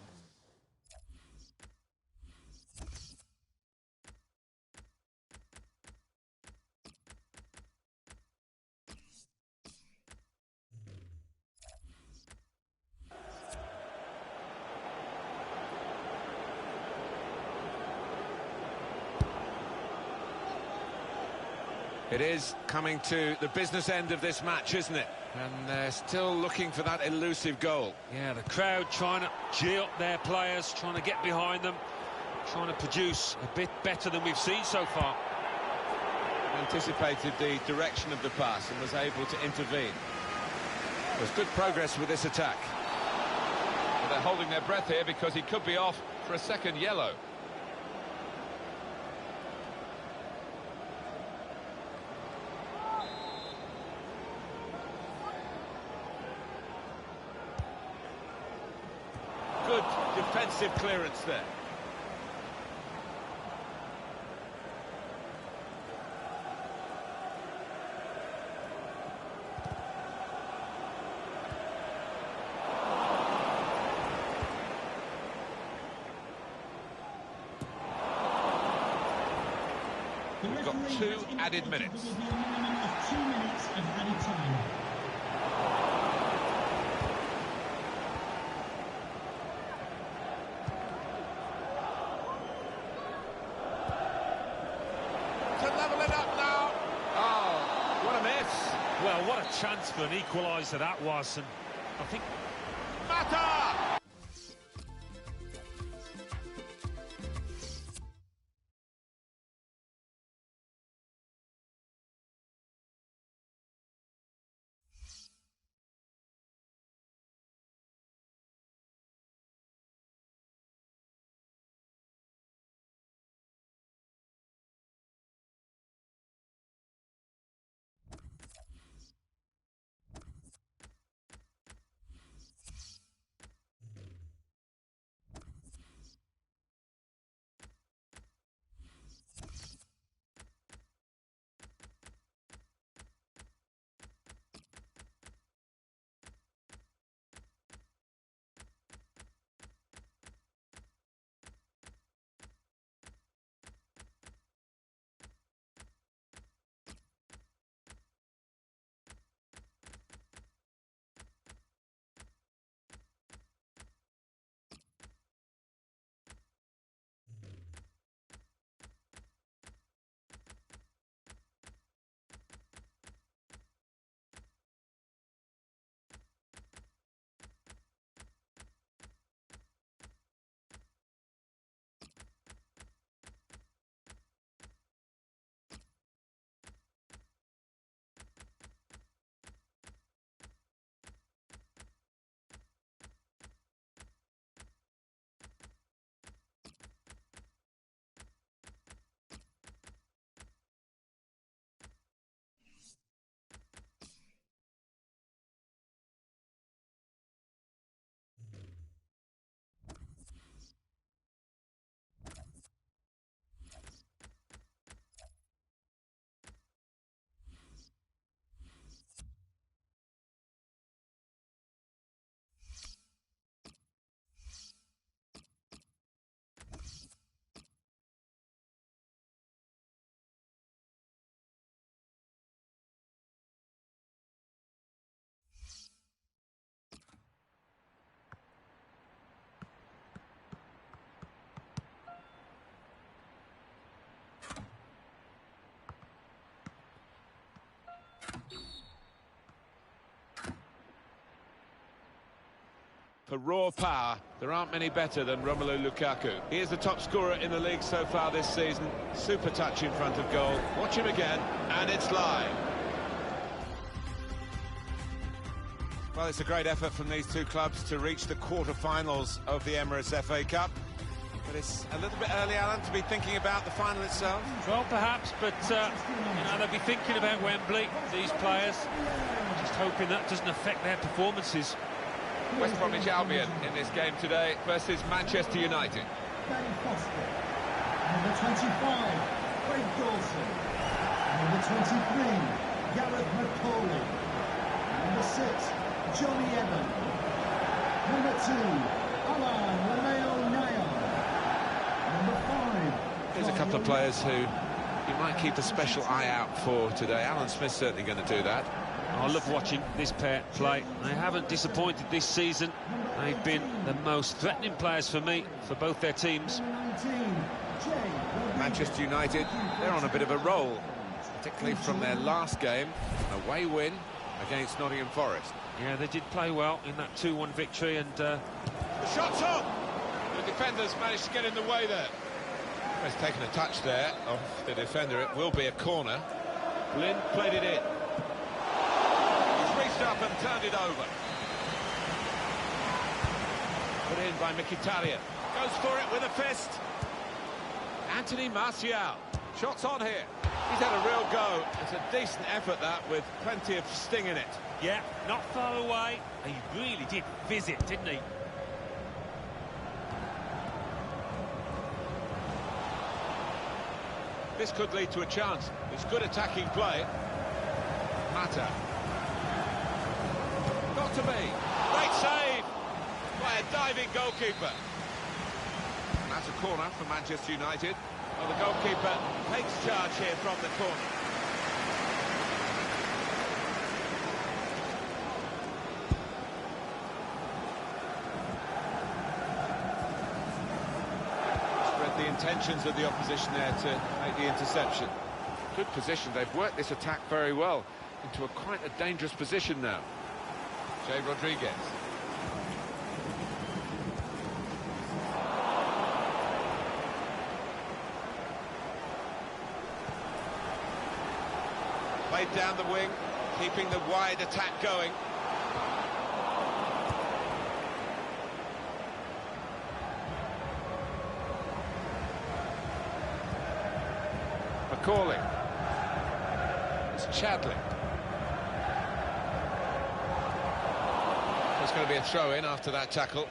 It is coming to the business end of this match, isn't it? And they're still looking for that elusive goal. Yeah, the crowd trying to gee up their players, trying to get behind them, trying to produce a bit better than we've seen so far. Anticipated the direction of the pass and was able to intervene. There's good progress with this attack. But they're holding their breath here because he could be off for a second yellow. Good defensive clearance there. We've got 2 added minutes. 2 minutes of added time. To level it up now. Oh, what a miss. Well, what a chance for an equaliser that was, and I think... Mata! For raw power, there aren't many better than Romelu Lukaku. He is the top scorer in the league so far this season. Super touch in front of goal. Watch him again, and it's live. Well, it's a great effort from these two clubs to reach the quarter-finals of the Emirates FA Cup. But it's a little bit early, Alan, to be thinking about the final itself. Well, perhaps, but they'll be thinking about Wembley, these players. Just hoping that doesn't affect their performances. West Bromwich Albion in this game today versus Manchester United. Danny Foster. Number 25, Craig Dawson. Number 23, Gareth McCauley. Number 6, Johnny Evan. Number 2, Alain Romeo Nayon. Number 5. There's a couple of players who you might keep a special eye out for today. Alan Smith's certainly going to do that. I love watching this pair play. They haven't disappointed this season. They've been the most threatening players for me, for both their teams. Manchester United, they're on a bit of a roll, particularly from their last game, an away win against Nottingham Forest. Yeah, they did play well in that 2-1 victory, and The shot's on! The defenders managed to get in the way there. He's taken a touch there off the defender. It will be a corner. Lynn played it in. Reached up and turned it over. Put in by Mkhitaryan. Goes for it with a fist. Anthony Martial. Shots on here. He's had a real go. It's a decent effort, that, with plenty of sting in it. yeah, not far away. He really did visit, didn't he? This could lead to a chance. It's good attacking play. Mata. Got to be. Great save by a diving goalkeeper. That's a corner for Manchester United. Well, the goalkeeper takes charge here from the corner. Spread the intentions of the opposition there to make the interception. Good position. They've worked this attack very well into quite a dangerous position now. Jay Rodriguez. Played down the wing, keeping the wide attack going. McCauley. It's Chadley. There's going to be a throw-in after that tackle.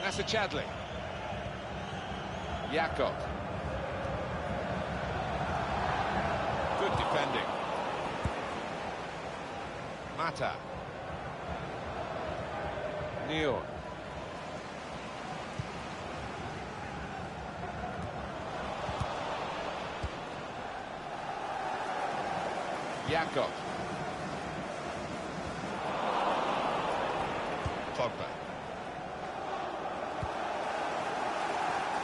That's a Chadley. Jakob. Good defending. Mata. Neal. Jakob. Pogba.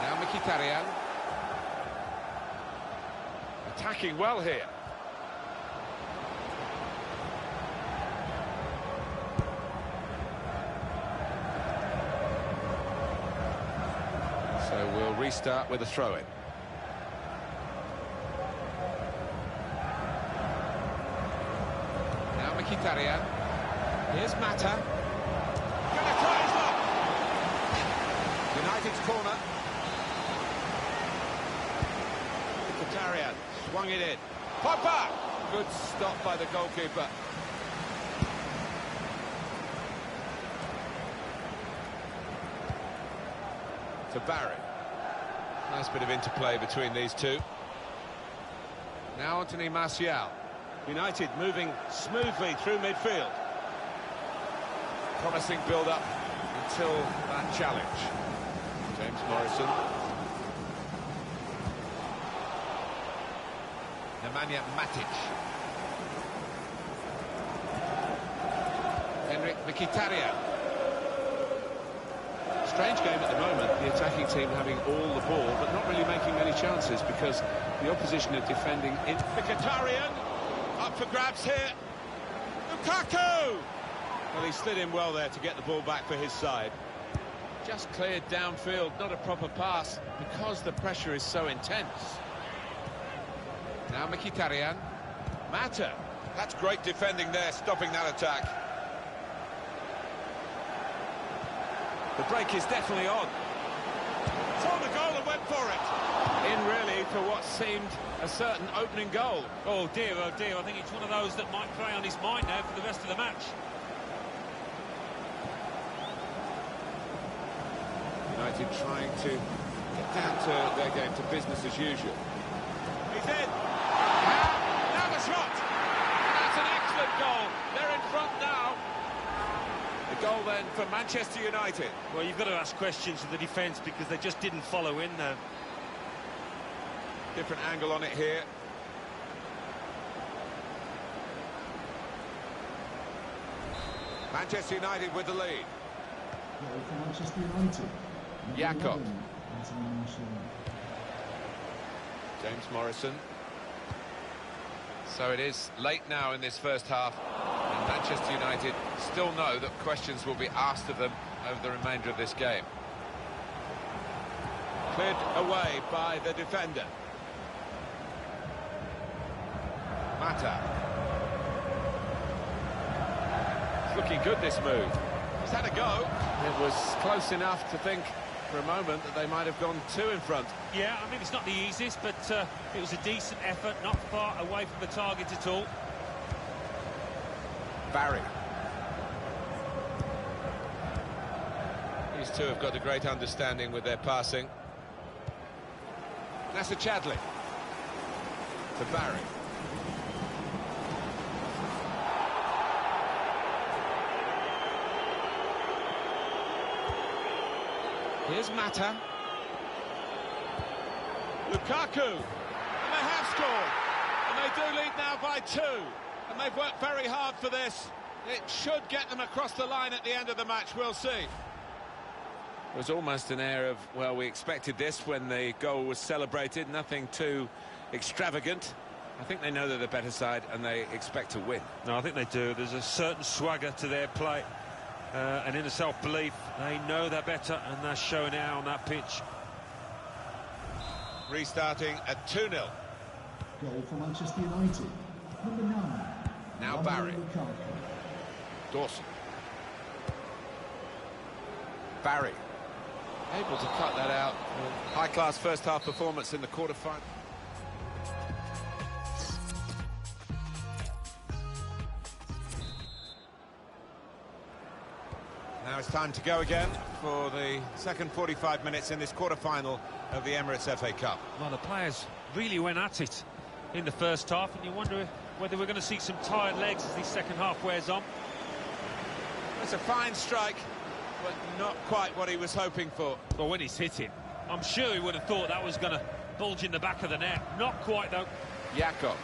Now Mkhitaryan. Attacking well here. So we'll restart with a throw-in. Now Mkhitaryan. Here's Mata. Gonna try his luck. United's corner. Mkhitaryan swung it in. Pogba! Good stop by the goalkeeper. To Barry. Nice bit of interplay between these two. Now Anthony Martial. United moving smoothly through midfield. Promising build-up until that challenge. James Morrison. Nemanja Matic. Henrik Mkhitaryan. Strange game at the moment, the attacking team having all the ball, but not really making many chances because the opposition are defending in. Mkhitaryan up for grabs here. Lukaku! Well, he slid in well there to get the ball back for his side. Just cleared downfield, not a proper pass, because the pressure is so intense. Now Mkhitaryan. Mata. That's great defending there, stopping that attack. The break is definitely on. Saw the goal and went for it. In really for what seemed a certain opening goal. Oh dear, I think it's one of those that might play on his mind now for the rest of the match. United trying to get down to their game, to business as usual. He's in. Now the shot. That's an excellent goal. They're in front now. The goal then for Manchester United. Well, you've got to ask questions of the defence because they just didn't follow in there. Different angle on it here. Manchester United with the lead. Goal for Manchester United. Jakob. 11, James Morrison. So it is late now in this first half, and Manchester United still know that questions will be asked of them over the remainder of this game. Cleared away by the defender. Mata. It's looking good, this move. He's had a go. It was close enough to think for a moment that they might have gone two in front. Yeah, I mean, it's not the easiest, but it was a decent effort, not far away from the target at all. Barry. These two have got a great understanding with their passing. Nasser Chadli. To Barry. Here's Mata. Lukaku. And they have scored. And they do lead now by 2. And they've worked very hard for this. It should get them across the line at the end of the match. We'll see. It was almost an air of, well, we expected this when the goal was celebrated. Nothing too extravagant. I think they know they're the better side and they expect to win. No, I think they do. There's a certain swagger to their play. And in a self-belief, they know they're better, and they're showing it out on that pitch. Restarting at 2-0. Goal for Manchester United. Number 9. Now Barry. Lukaku. Dawson. Barry. Able to cut that out. High-class first-half performance in the quarter-final. Now it's time to go again for the second 45 minutes in this quarter-final of the Emirates FA Cup. Well, the players really went at it in the first half, and you wonder whether we're going to see some tired legs as the second half wears on. It's a fine strike, but not quite what he was hoping for. Well, when he's hitting, I'm sure he would have thought that was going to bulge in the back of the net. Not quite, though. Jakob.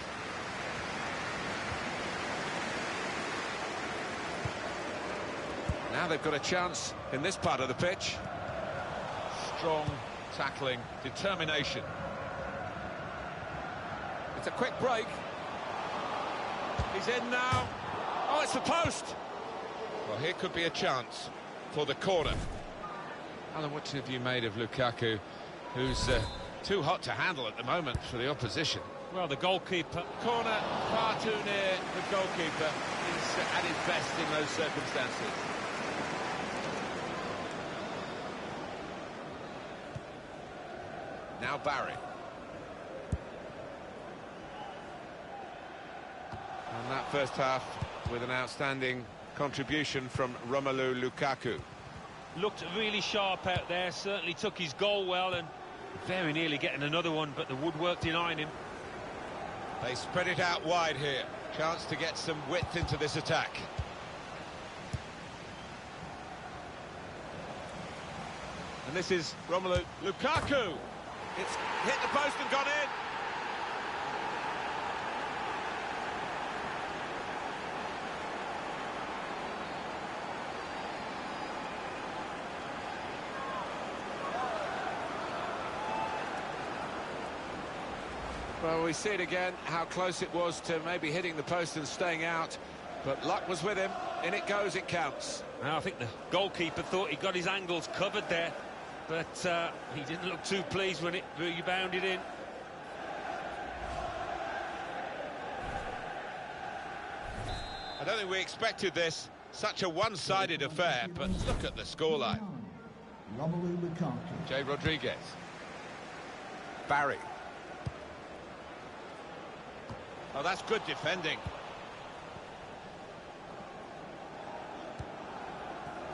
Now they've got a chance in this part of the pitch. Strong tackling, determination. It's a quick break. He's in now. Oh, it's the post. Well, here could be a chance for the corner. Alan, what have you made of Lukaku, who's too hot to handle at the moment for the opposition? Well, the goalkeeper. Corner far too near the goalkeeper. He's at his best in those circumstances. Now Barry. And that first half with an outstanding contribution from Romelu Lukaku. Looked really sharp out there, certainly took his goal well and very nearly getting another one, but the woodwork denying him. They spread it out wide here. Chance to get some width into this attack. And this is Romelu Lukaku. It's hit the post and gone in. Well, we see it again, how close it was to maybe hitting the post and staying out. But luck was with him. In it goes, it counts. Now, I think the goalkeeper thought he got his angles covered there, but he didn't look too pleased when it rebounded in. I don't think we expected this. Such a one-sided affair, but look at the scoreline. Jay Rodriguez. Barry. Oh, that's good defending.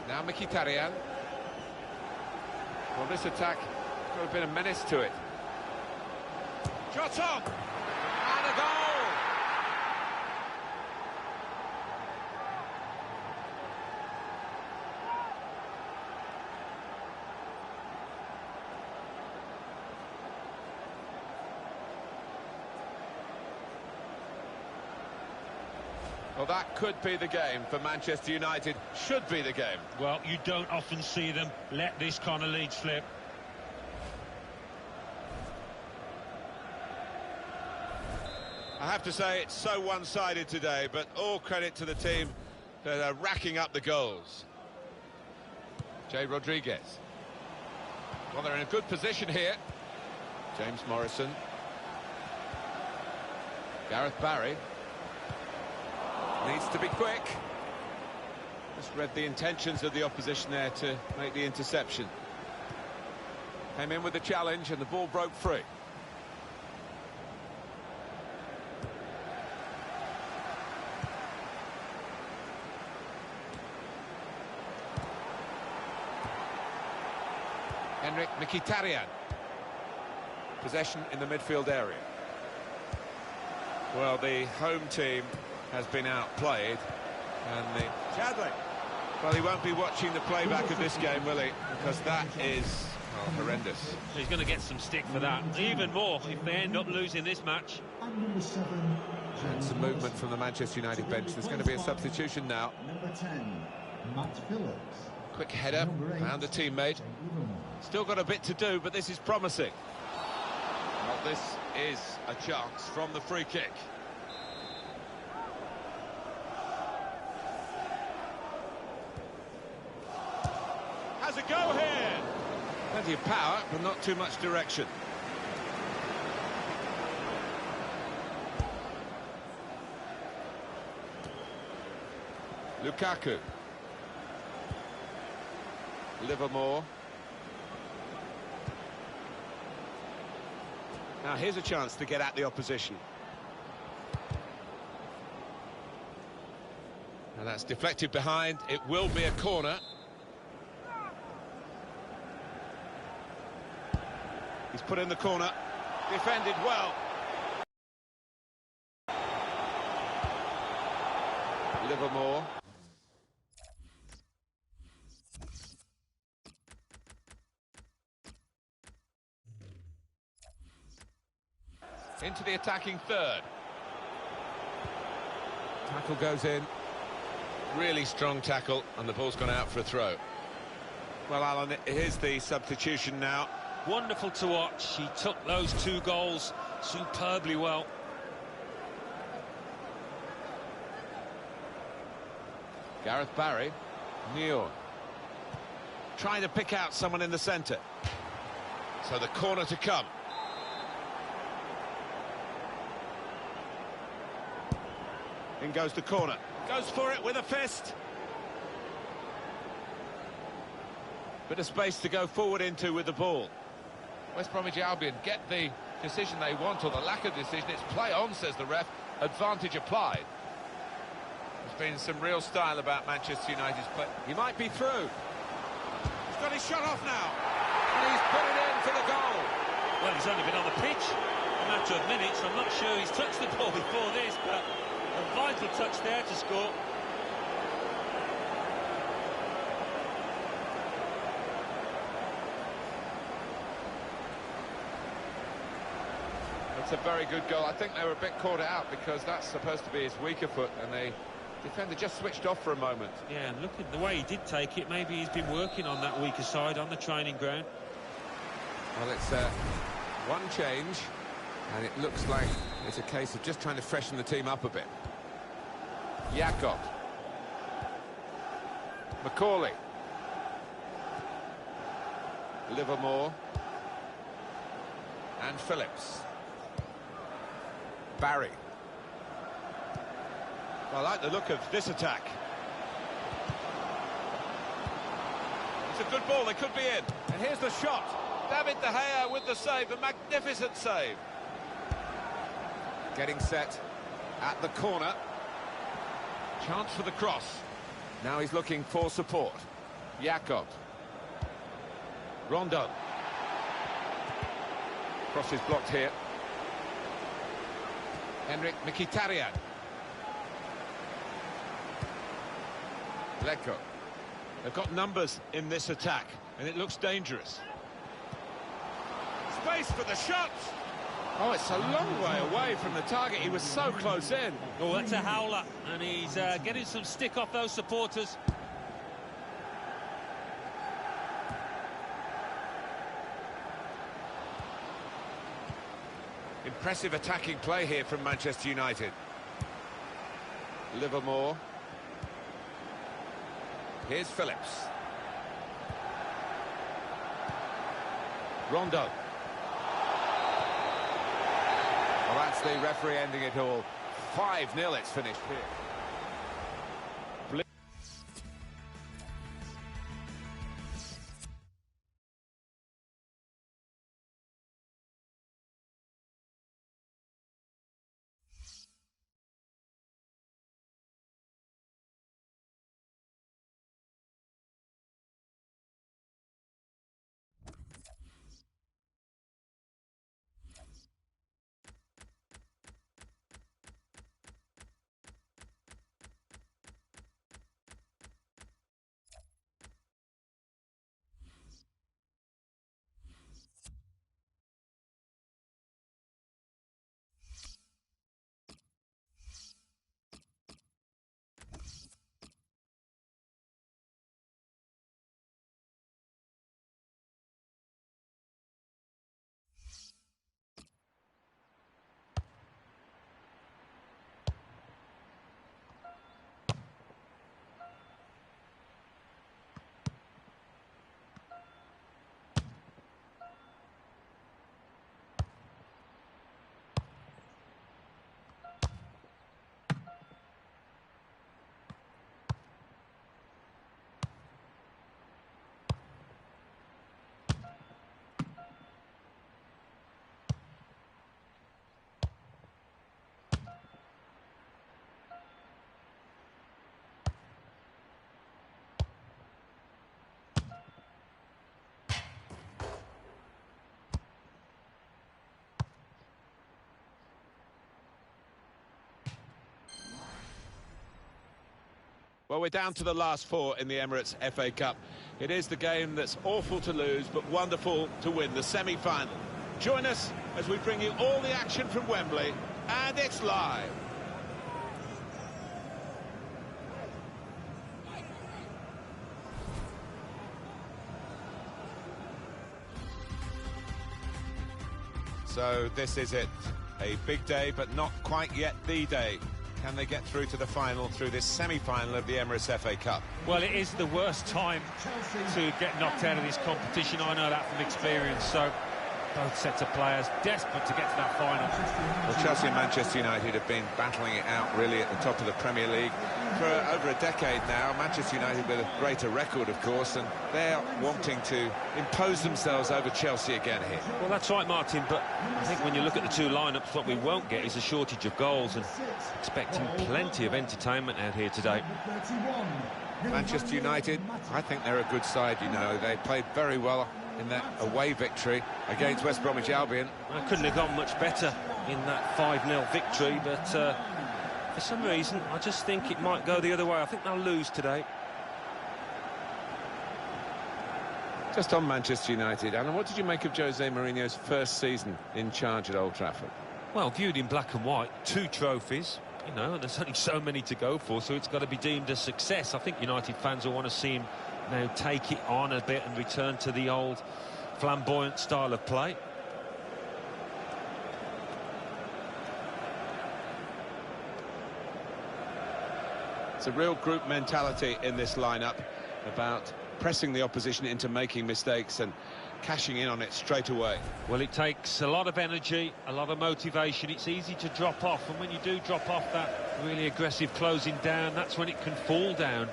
Now Mkhitaryan. Well, this attack got a bit of menace to it. Shot on! And a goal! Well, that could be the game for Manchester United. Should be the game. Well, you don't often see them let this kind of lead slip. I have to say, it's so one-sided today, but all credit to the team that are racking up the goals. Jay Rodriguez. Well, they're in a good position here. James Morrison. Gareth Barry. Needs to be quick. Just read the intentions of the opposition there to make the interception. Came in with the challenge and the ball broke free. Henrik Mkhitaryan. Possession in the midfield area. Well, the home team has been outplayed, and the Chadley. Well, he won't be watching the playback of this game, will he? Because that is horrendous. He's going to get some stick for that. Even more if they end up losing this match. And some movement from the Manchester United bench. There's going to be a substitution now. Number 10, Matt Phillips. Quick header around a teammate. Still got a bit to do, but this is promising. Well, this is a chance from the free kick. Has a go here. Plenty of power, but not too much direction. Lukaku. Livermore. Now here's a chance to get at the opposition. And that's deflected behind. It will be a corner. He's put in the corner. Defended well. Livermore. Into the attacking third. Tackle goes in. Really strong tackle, and the ball's gone out for a throw. Well, Alan, here's the substitution now. Wonderful to watch. He took those 2 goals superbly well. Gareth Barry. Neal. Trying to pick out someone in the centre. So the corner to come. In goes the corner. Goes for it with a fist. Bit of space to go forward into with the ball. West Bromwich Albion get the decision they want, or the lack of decision. It's play on, says the ref. Advantage applied. There's been some real style about Manchester United's play. He might be through. He's got his shot off now. And he's put it in for the goal. Well, he's only been on the pitch a matter of minutes. I'm not sure he's touched the ball before this, but a vital touch there to score. It's a very good goal. I think they were a bit caught out because that's supposed to be his weaker foot, and the defender just switched off for a moment. Yeah, and look at the way he did take it. Maybe he's been working on that weaker side on the training ground. Well, it's one change, and it looks like it's a case of just trying to freshen the team up a bit. Jakob. Macaulay. Livermore. And Phillips. Barry. I like the look of this attack. It's a good ball, they could be in. And here's the shot. David De Gea with the save, a magnificent save. Getting set at the corner. Chance for the cross. Now he's looking for support. Jakob. Rondon. Cross is blocked here. Henrik Mkhitaryan. Leko. They've got numbers in this attack, and it looks dangerous. Space for the shot! Oh, it's a long way away from the target. He was so close in. Oh, that's a howler, and he's getting some stick off those supporters. Impressive attacking play here from Manchester United. Livermore. Here's Phillips. Rondon. Well, that's the referee ending it all. 5-0 it's finished here. Well, we're down to the last four in the Emirates FA Cup. It is the game that's awful to lose, but wonderful to win, the semi-final. Join us as we bring you all the action from Wembley, and it's live. So this is it. A big day, but not quite yet the day. Can they get through to the final through this semi-final of the Emirates FA Cup? Well, it is the worst time to get knocked out of this competition. I know that from experience. So both sets of players desperate to get to that final. Well, Chelsea and Manchester United have been battling it out really at the top of the Premier League for over a decade now. Manchester United with a greater record, of course, and they're wanting to impose themselves over Chelsea again here. Well, that's right, Martin, but I think when you look at the two lineups, what we won't get is a shortage of goals, and expecting plenty of entertainment out here today. Manchester United, I think they're a good side, you know. They played very well in that away victory against West Bromwich Albion. I couldn't have gone much better in that 5-0 victory, but for some reason, I just think it might go the other way. I think they'll lose today. Just on Manchester United, Alan, what did you make of Jose Mourinho's first season in charge at Old Trafford? Well, viewed in black and white, 2 trophies. You know, there's only so many to go for, so it's got to be deemed a success. I think United fans will want to see him now take it on a bit and return to the old flamboyant style of play. It's a real group mentality in this lineup about pressing the opposition into making mistakes and cashing in on it straight away. Well, it takes a lot of energy, a lot of motivation. It's easy to drop off, and when you do drop off that really aggressive closing down, that's when it can fall down.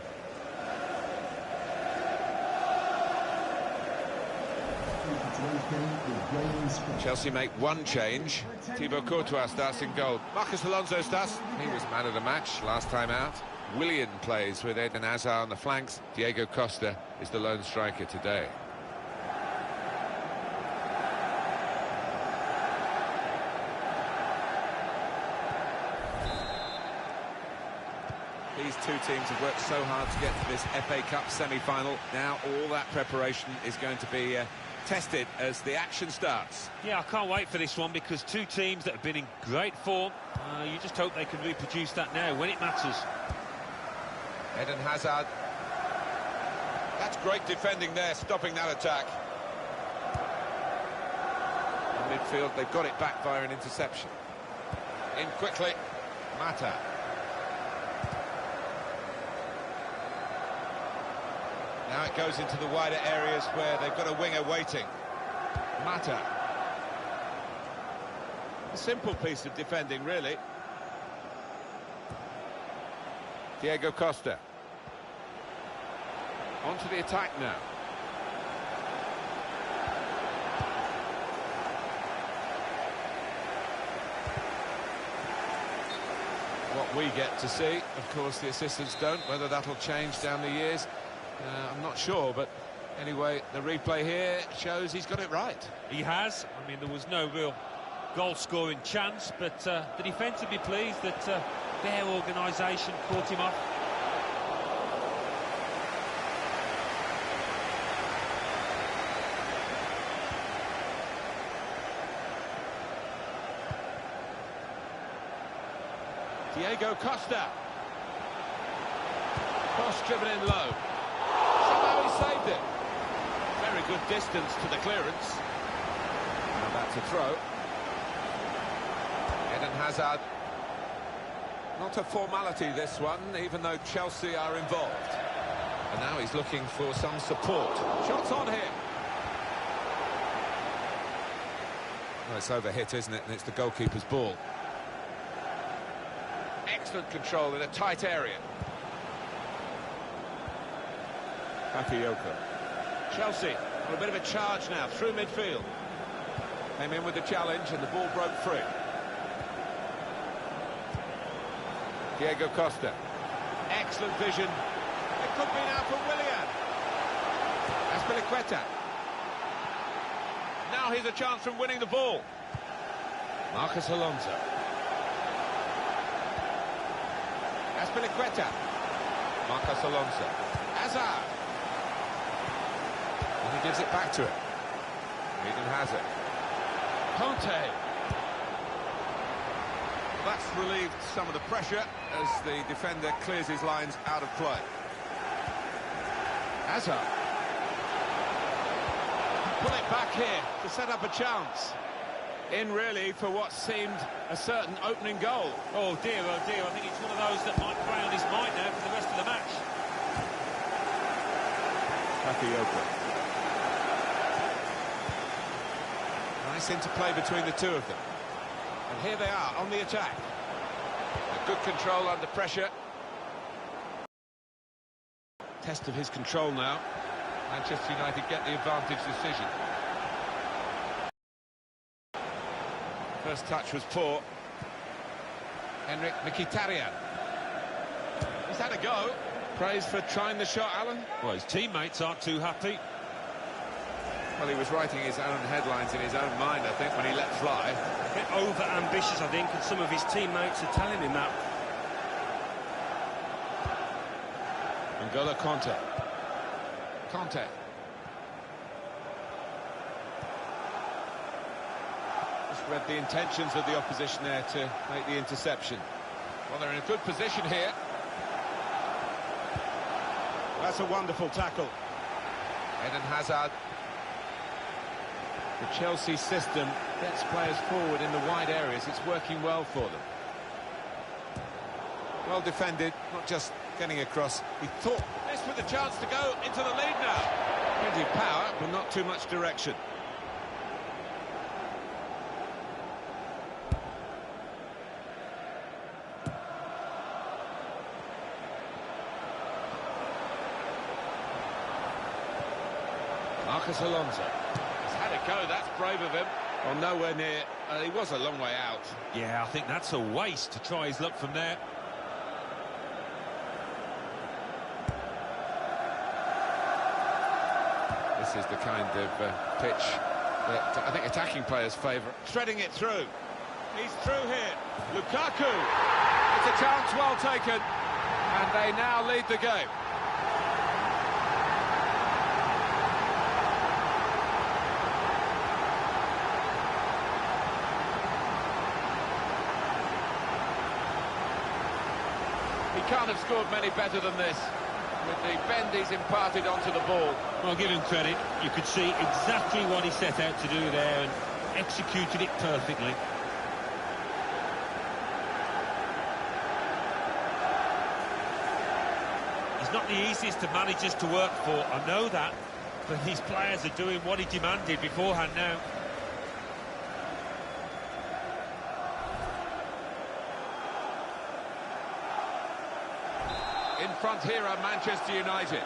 Chelsea make one change. Thibaut Courtois starts in goal. Marcus Alonso starts. He was man of the match last time out. Willian plays with Eden Hazard on the flanks. Diego Costa is the lone striker today. These two teams have worked so hard to get to this FA Cup semi-final. Now all that preparation is going to be tested as the action starts. Yeah, I can't wait for this one, because two teams that have been in great form. You just hope they can reproduce that now when it matters. Eden Hazard. That's great defending there, stopping that attack. In midfield, they've got it back via an interception. In quickly, Mata. Now it goes into the wider areas where they've got a winger waiting. Mata. A simple piece of defending, really. Diego Costa. On to the attack now. What we get to see, of course, the assistants don't. Whether that'll change down the years, I'm not sure, but anyway, the replay here shows he's got it right. He has. I mean, there was no real goal-scoring chance, but the defence would be pleased that their organisation caught him off. Diego Costa. Cross driven in low. Somehow he saved it. Very good distance to the clearance. Now that's a throw. Eden Hazard. Not a formality, this one, even though Chelsea are involved. And now he's looking for some support. Shots on here. Well, it's overhit, isn't it? And it's the goalkeeper's ball. Excellent control in a tight area. Bakayoko. Chelsea on a bit of a charge now through midfield. Came in with the challenge and the ball broke free. Diego Costa. Excellent vision. It could be now for Willian. Azpilicueta. Now here's a chance from winning the ball. Marcus Alonso. Azpilicueta. Marcos Alonso. Hazard. And he gives it back to him. Eden Hazard. Conte. That's relieved some of the pressure as the defender clears his lines out of play. Hazard. Pull it back here to set up a chance. In really for what seemed a certain opening goal. Oh dear, I think it's one of those that might play on his mind now for the rest of the match. Bakayoko. Nice interplay between the two of them. And here they are on the attack. A good control under pressure. Test of his control now. Manchester United get the advantage decision. First touch was poor. Henrik Mkhitaryan. He's had a go. Praise for trying the shot, Alan. Well, his teammates aren't too happy. Well, he was writing his own headlines in his own mind, I think, when he let fly. A bit over-ambitious, I think, and some of his teammates are telling him that. N'Golo Kanté. Kanté. Just read the intentions of the opposition there to make the interception. Well, they're in a good position here. That's a wonderful tackle. Eden Hazard. The Chelsea system gets players forward in the wide areas. It's working well for them. Well defended, not just getting across. He thought... This with the chance to go into the lead now. Plenty of power, but not too much direction. Marcos Alonso. He's had a go, that's brave of him. Well, nowhere near. He was a long way out. Yeah, I think that's a waste to try his luck from there. This is the kind of pitch that I think attacking players favour. Threading it through. He's through here. Lukaku. It's a chance well taken. And they now lead the game. He can't have scored many better than this, with the bend he's imparted onto the ball. Well, give him credit. You could see exactly what he set out to do there and executed it perfectly. He's not the easiest of managers to work for, I know that, but his players are doing what he demanded beforehand now. In front here are Manchester United.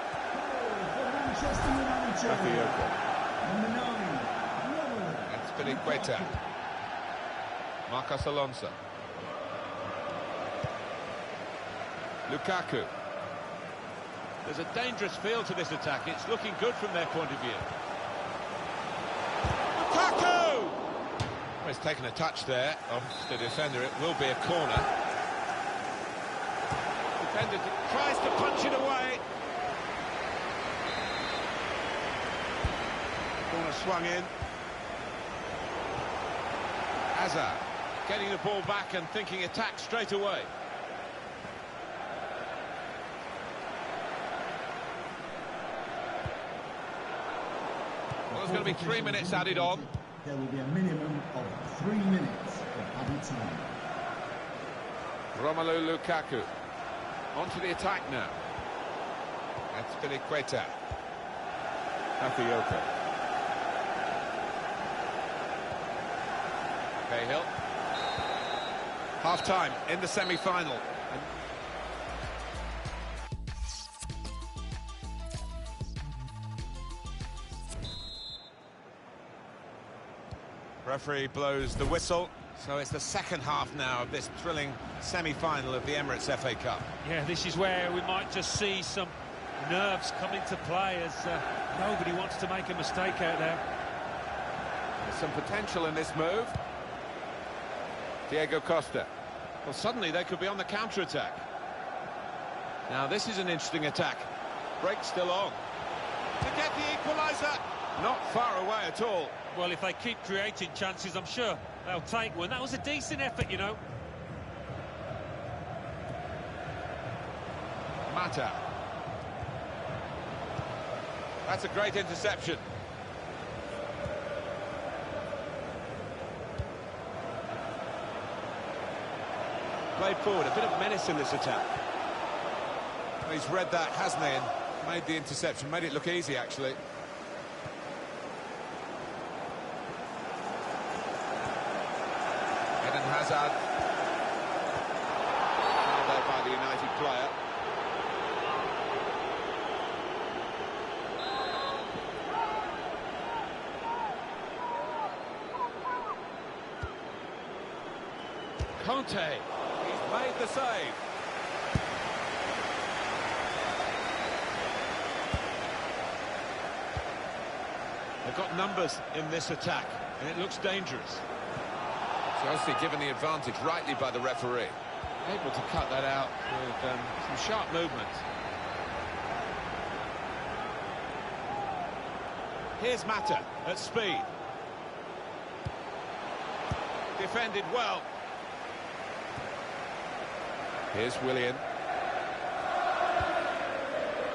Manchester United. Number 9. That's Piliqueta. Marcos Alonso. Lukaku. There's a dangerous feel to this attack. It's looking good from their point of view. Lukaku! Well, he's taken a touch there off the defender. It will be a corner. Defender tries to punch it away. Corner swung in. Hazard getting the ball back and thinking attack straight away. Well, there's going to be 3 minutes added on. There will be a minimum of 3 minutes of added time. Romelu Lukaku. Onto the attack now. That's Piliqueta. Bakayoko. Cahill. Half-time in the semi-final. Referee blows the whistle. So it's the second half now of this thrilling semi-final of the Emirates FA Cup. Yeah, this is where we might just see some nerves come into play as nobody wants to make a mistake out there. There's some potential in this move. Diego Costa. Well, suddenly they could be on the counter-attack. Now, this is an interesting attack. Break still on. To get the equaliser. Not far away at all. Well, if they keep creating chances, I'm sure they'll take one. That was a decent effort, you know. Mata. That's a great interception. Played forward, a bit of menace in this attack. Well, he's read that, hasn't he, and made the interception, made it look easy, actually. Eden Hazard. Fouled there by the United player. Conte. He's made the save. They've got numbers in this attack, and it looks dangerous. Chelsea given the advantage rightly by the referee. Able to cut that out with some sharp movement. Here's Mata at speed. Defended well. Here's Willian.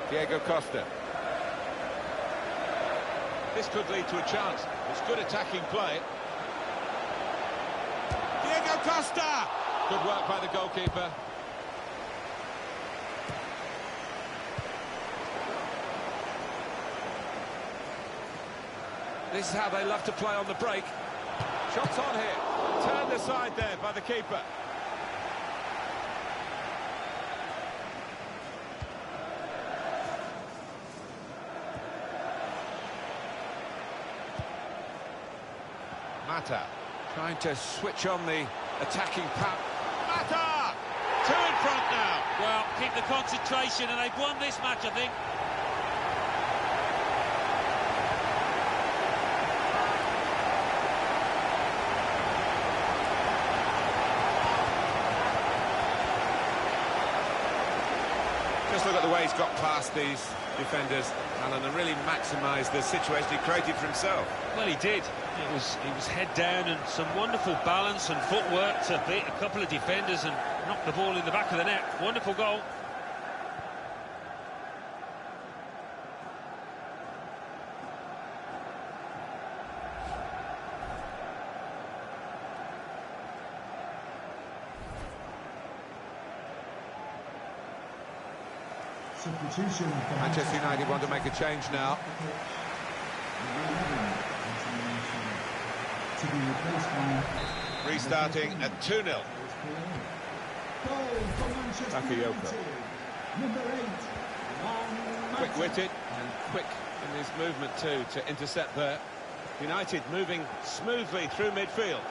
Diego Costa. This could lead to a chance. It's good attacking play. Diego Costa! Good work by the goalkeeper. This is how they love to play on the break. Shots on here. Turned aside there by the keeper. Mata trying to switch on the attacking pack. Mata! Two in front now. Well, keep the concentration, and they've won this match, I think. Just look at the way he's got past these defenders, Alan, and really maximised the situation he created for himself. Well, he did. It was head down and some wonderful balance and footwork to beat a couple of defenders and knock the ball in the back of the net. Wonderful goal. Substitution. Manchester United want to make a change now. To be replaced by Restarting at 2-0. goal for Manchester Bakayoko. United. Number 8. Quick-witted and quick in his movement too to intercept there. United moving smoothly through midfield.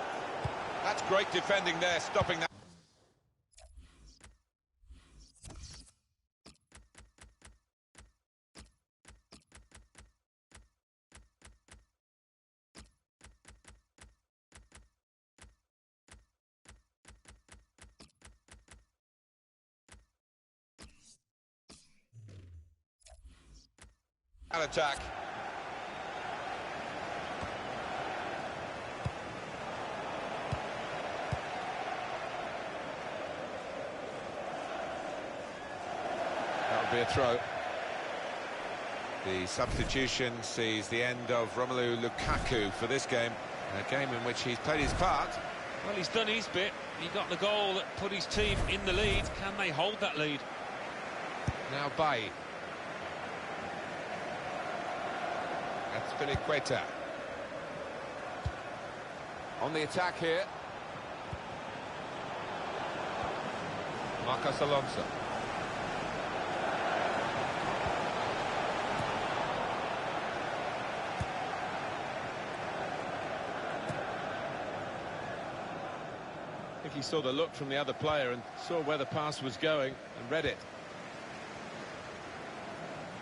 That's great defending there, stopping that. Attack. That'll be a throw. The substitution sees the end of Romelu Lukaku for this game, a game in which he's played his part. Well, he's done his bit. He got the goal that put his team in the lead. Can they hold that lead? Now Bailly. That's Filiqueta. On the attack here. Marcos Alonso. I think he saw the look from the other player and saw where the pass was going and read it.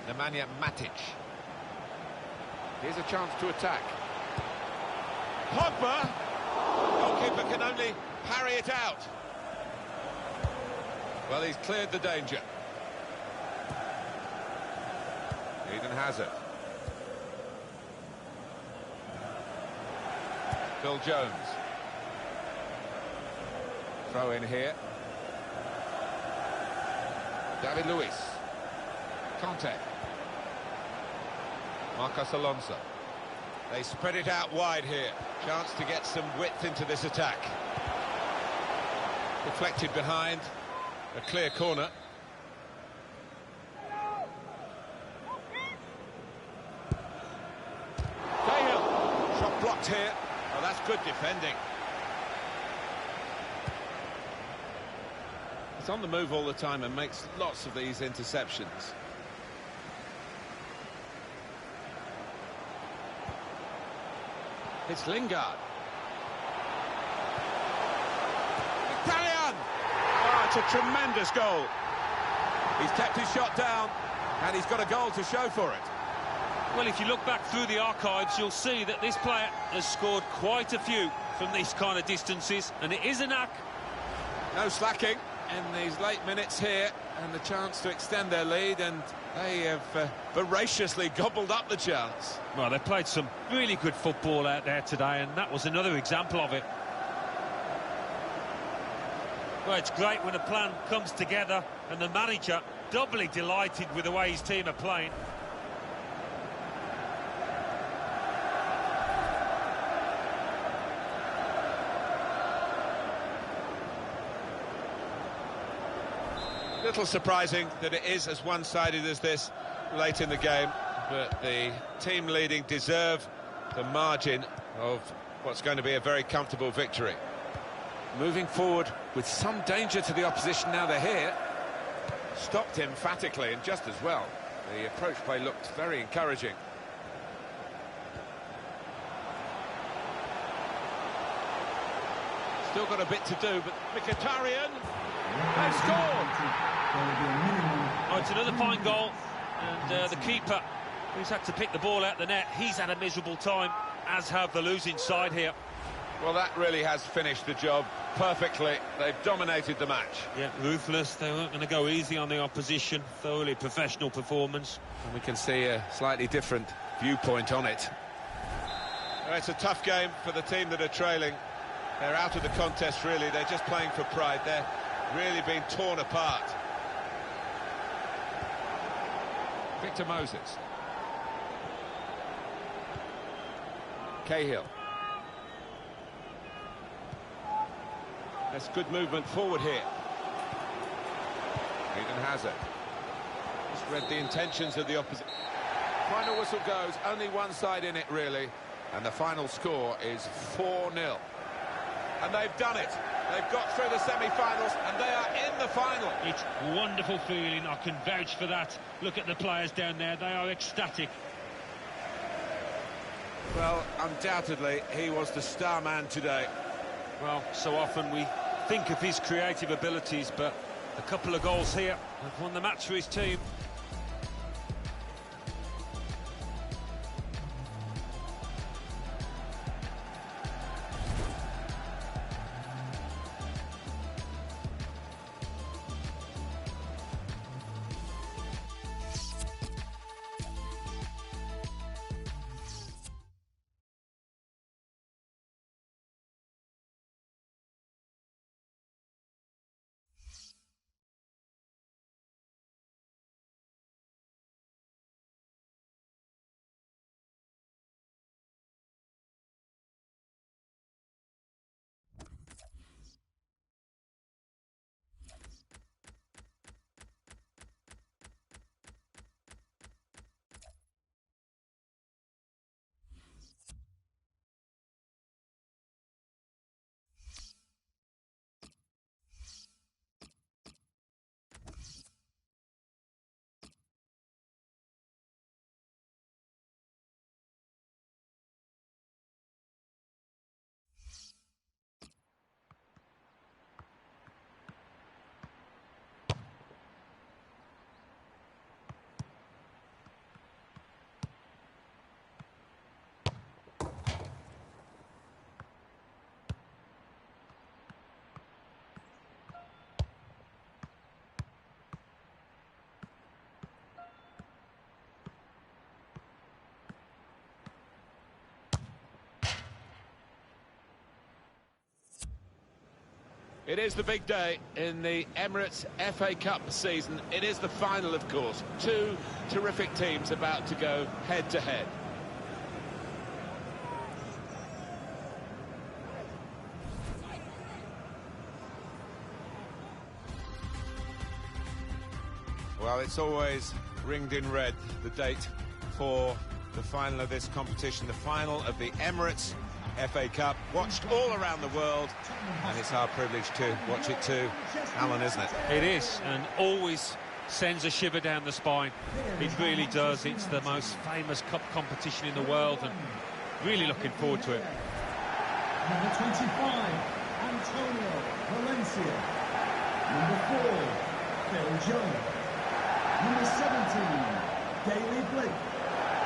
Nemanja Matic. Here's a chance to attack. Pogba! Goalkeeper can only parry it out. Well, he's cleared the danger. Eden Hazard. Phil Jones. Throw in here. David Luiz. Conte. Marcos Alonso. They spread it out wide here. Chance to get some width into this attack. Deflected behind. A clear corner. Cahill. Shot blocked here. Oh, that's good defending. He's on the move all the time and makes lots of these interceptions. It's Lingard. Italian! Oh, it's a tremendous goal. He's kept his shot down, and he's got a goal to show for it. Well, if you look back through the archives, you'll see that this player has scored quite a few from these kind of distances, and it is a knack. No slacking in these late minutes here, and the chance to extend their lead, and they have voraciously gobbled up the chance. Well, they played some really good football out there today, and that was another example of it. Well, it's great when a plan comes together, and the manager doubly delighted with the way his team are playing. Little surprising that it is as one-sided as this late in the game, but the team leading deserve the margin of what's going to be a very comfortable victory. Moving forward with some danger to the opposition now they're here. Stopped emphatically and just as well. The approach play looked very encouraging. Still got a bit to do, but Mkhitaryan has scored. Oh, it's another fine goal, and the keeper, who's had to pick the ball out the net, he's had a miserable time, as have the losing side here. Well, that really has finished the job perfectly. They've dominated the match. Yeah, ruthless. They weren't going to go easy on the opposition. Thoroughly professional performance. And we can see a slightly different viewpoint on it. Well, it's a tough game for the team that are trailing. They're out of the contest, really. They're just playing for pride. They're really being torn apart. Victor Moses. Cahill. That's good movement forward here. Eden Hazard. Just read the intentions of the opposition. Final whistle goes, only one side in it, really. And the final score is 4-0. And they've done it. They've got through the semi-finals, and they are in the final. It's a wonderful feeling. I can vouch for that. Look at the players down there. They are ecstatic. Well, undoubtedly, he was the star man today. Well, so often we think of his creative abilities, but a couple of goals here have won the match for his team. It is the big day in the Emirates FA Cup season. It is the final, of course. Two terrific teams about to go head-to-head. Well, it's always ringed in red, the date for the final of this competition, the final of the Emirates FA Cup, watched all around the world, and it's our privilege to watch it too, Alan, isn't it? It is, and always sends a shiver down the spine. It really does. It's the most famous cup competition in the world, and really looking forward to it. Number 25, Antonio Valencia. Number 4, Phil Jones. Number 17, Daley Blake.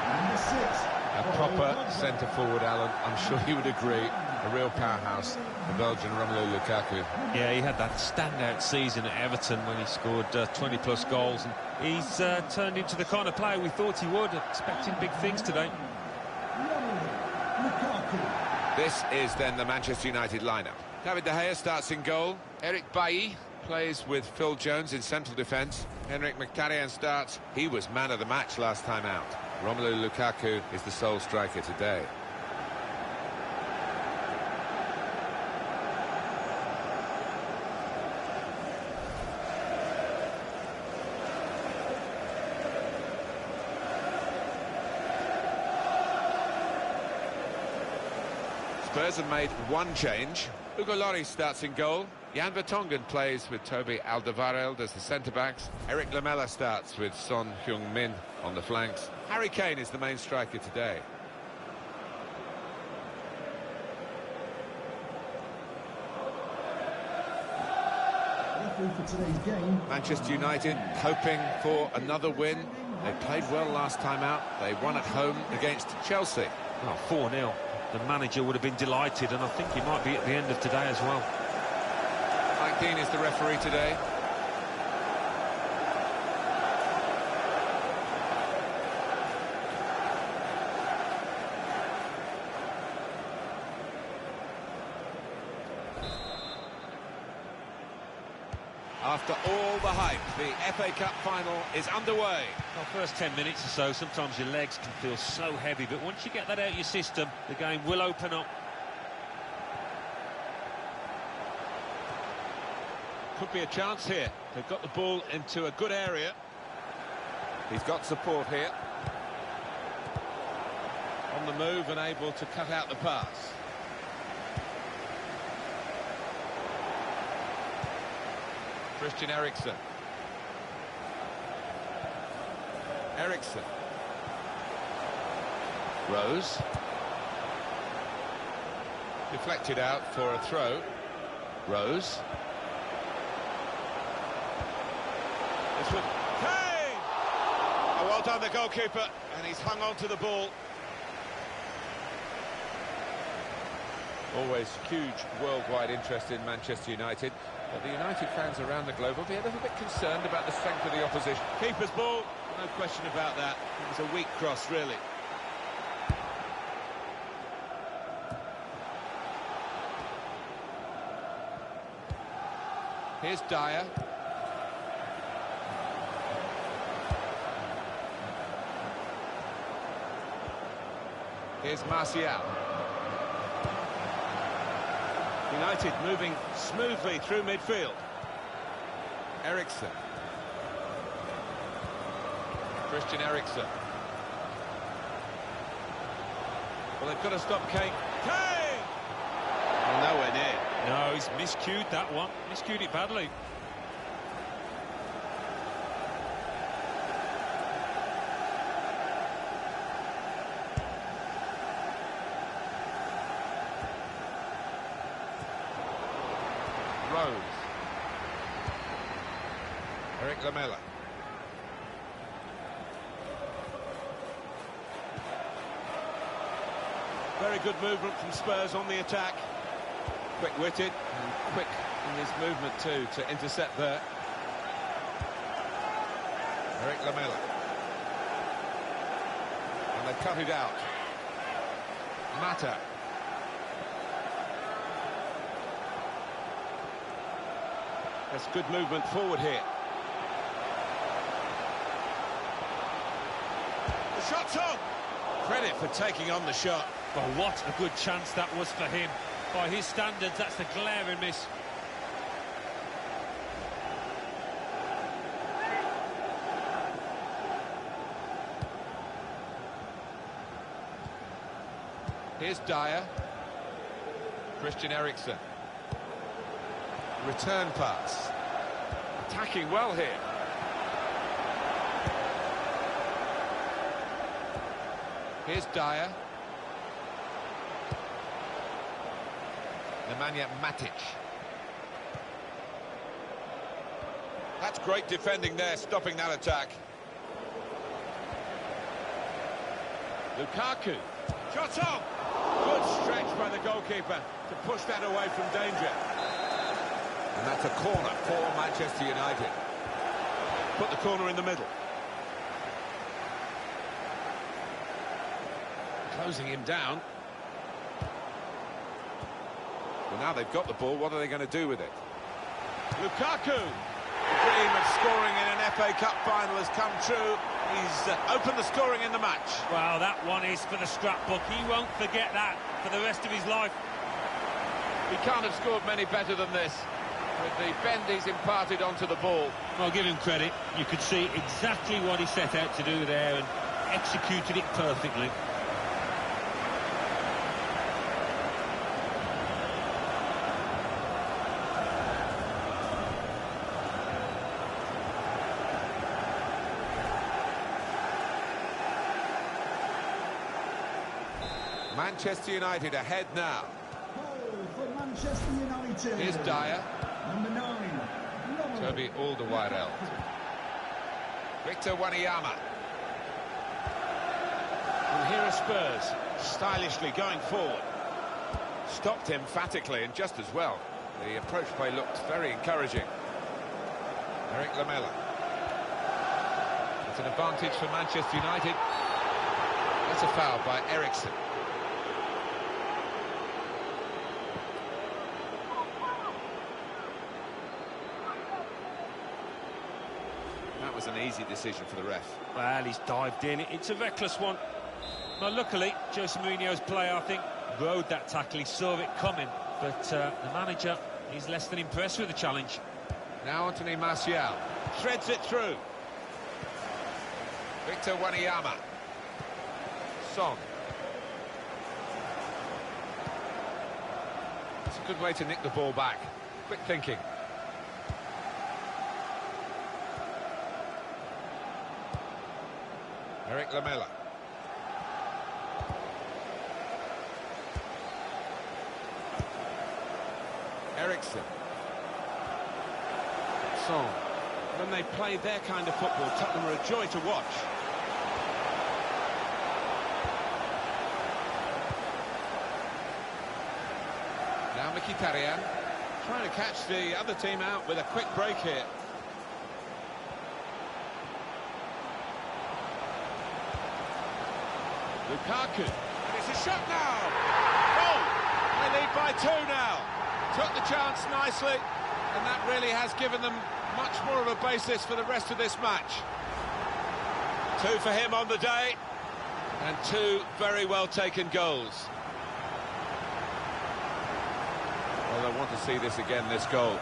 Number 6, A proper centre-forward, Alan, I'm sure you would agree. A real powerhouse, the Belgian Romelu Lukaku. Yeah, he had that standout season at Everton when he scored 20-plus goals, and he's turned into the kind of player we thought he would, expecting big things today. This is then the Manchester United lineup. David De Gea starts in goal. Eric Bailly plays with Phil Jones in central defence. Henrik Mkhitaryan starts. He was man of the match last time out. Romelu Lukaku is the sole striker today. Spurs have made one change. Hugo Lloris starts in goal. Jan Vertonghen plays with Toby Alderweireld as the centre-backs. Eric Lamela starts with Son Heung-min on the flanks. Harry Kane is the main striker today. For today's game. Manchester United hoping for another win. They played well last time out. They won at home against Chelsea. Oh, 4-0. The manager would have been delighted, and I think he might be at the end of today as well. Mike Dean is the referee today. After all the hype, the FA Cup final is underway. Well, first 10 minutes or so, sometimes your legs can feel so heavy, but once you get that out of your system, the game will open up. Could be a chance here. They've got the ball into a good area. He's got support here. On the move and able to cut out the pass. Christian Eriksen. Eriksen. Rose. Deflected out for a throw. Rose. This one. Kane! Oh, well done, the goalkeeper. And he's hung on to the ball. Always huge worldwide interest in Manchester United. But the United fans around the globe will be a little bit concerned about the strength of the opposition. Keeper's ball, no question about that. It was a weak cross, really. Here's Dyer. Here's Martial. United moving smoothly through midfield. Eriksen. Christian Eriksen. Well, they've got to stop Kane. Kane! Well, nowhere near. No, he's miscued that one. Miscued it badly. Rose. Eric Lamela. Very good movement from Spurs on the attack. Quick-witted and quick in his movement too to intercept there. Eric Lamela. And they cut it out. Mata. That's good movement forward here. The shot's on! Credit for taking on the shot. But what a good chance that was for him. By his standards, that's a glaring miss. Here's Dyer. Christian Eriksen. Return pass. Attacking well here. Here's Dyer. Nemanja Matic. That's great defending there, stopping that attack. Lukaku. Shot on! Good stretch by the goalkeeper to push that away from danger. And that's a corner for Manchester United. Put the corner in the middle. Closing him down. Well, now they've got the ball, what are they going to do with it? Lukaku! The dream of scoring in an FA Cup final has come true. He's opened the scoring in the match. Wow, that one is for the scrapbook. He won't forget that for the rest of his life. He can't have scored many better than this, with the bend he's imparted onto the ball. I'll give him credit. You could see exactly what he set out to do there and executed it perfectly. Manchester United ahead now. Goal for Manchester United. Here's Dyer. Number 9. Toby Alderweireld. Victor Wanyama. And here are Spurs, stylishly going forward. Stopped emphatically and just as well. The approach play looked very encouraging. Eric Lamela. It's an advantage for Manchester United. That's a foul by Eriksson. That was an easy decision for the ref. Well, he's dived in. It's a reckless one. Now, luckily, Jose Mourinho's player, I think, rode that tackle. He saw it coming. But the manager, he's less than impressed with the challenge. Now Anthony Martial. Threads it through. Victor Wanyama. Son. It's a good way to nick the ball back. Quick thinking. Eric Lamela. Eriksson. Son. When they play their kind of football, Tottenham are a joy to watch. Now Mkhitaryan. Trying to catch the other team out with a quick break here. Lukaku. And it's a shot now. Oh! They lead by 2 now. Took the chance nicely, and that really has given them much more of a basis for the rest of this match. 2 for him on the day, and 2 very well taken goals. Well, I want to see this again, this goal.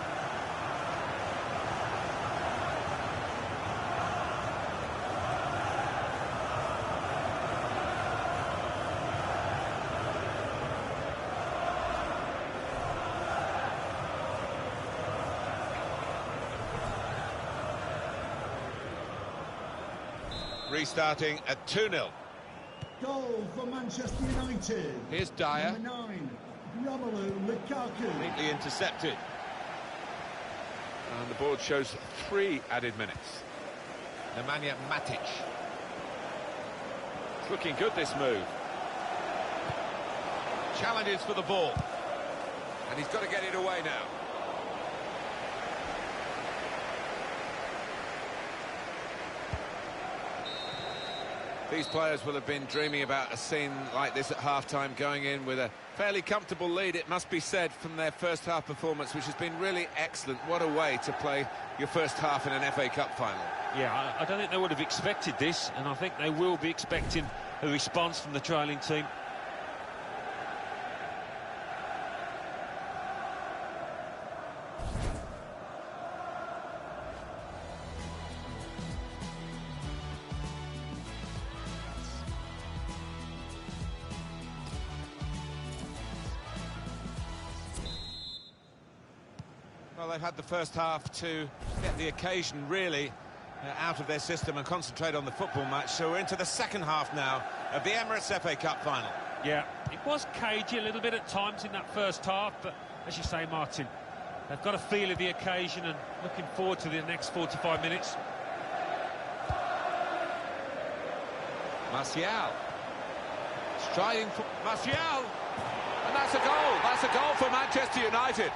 Restarting at 2-0. Goal for Manchester United. Here's Dyer. Number 9. Romelu Lukaku. Neatly intercepted. And the board shows 3 added minutes. Nemanja Matic. It's looking good, this move. Challenges for the ball. And he's got to get it away now. These players will have been dreaming about a scene like this at half-time, going in with a fairly comfortable lead, it must be said, from their first-half performance, which has been really excellent. What a way to play your first half in an FA Cup final. Yeah, I don't think they would have expected this, and I think they will be expecting a response from the trailing team. Well, they've had the first half to get the occasion really out of their system and concentrate on the football match. So we're into the second half now of the Emirates FA Cup final. Yeah, it was cagey a little bit at times in that first half, but as you say, Martin, they've got a feel of the occasion and looking forward to the next 45 minutes. Martial. Striding for Martial! And that's a goal. That's a goal for Manchester United.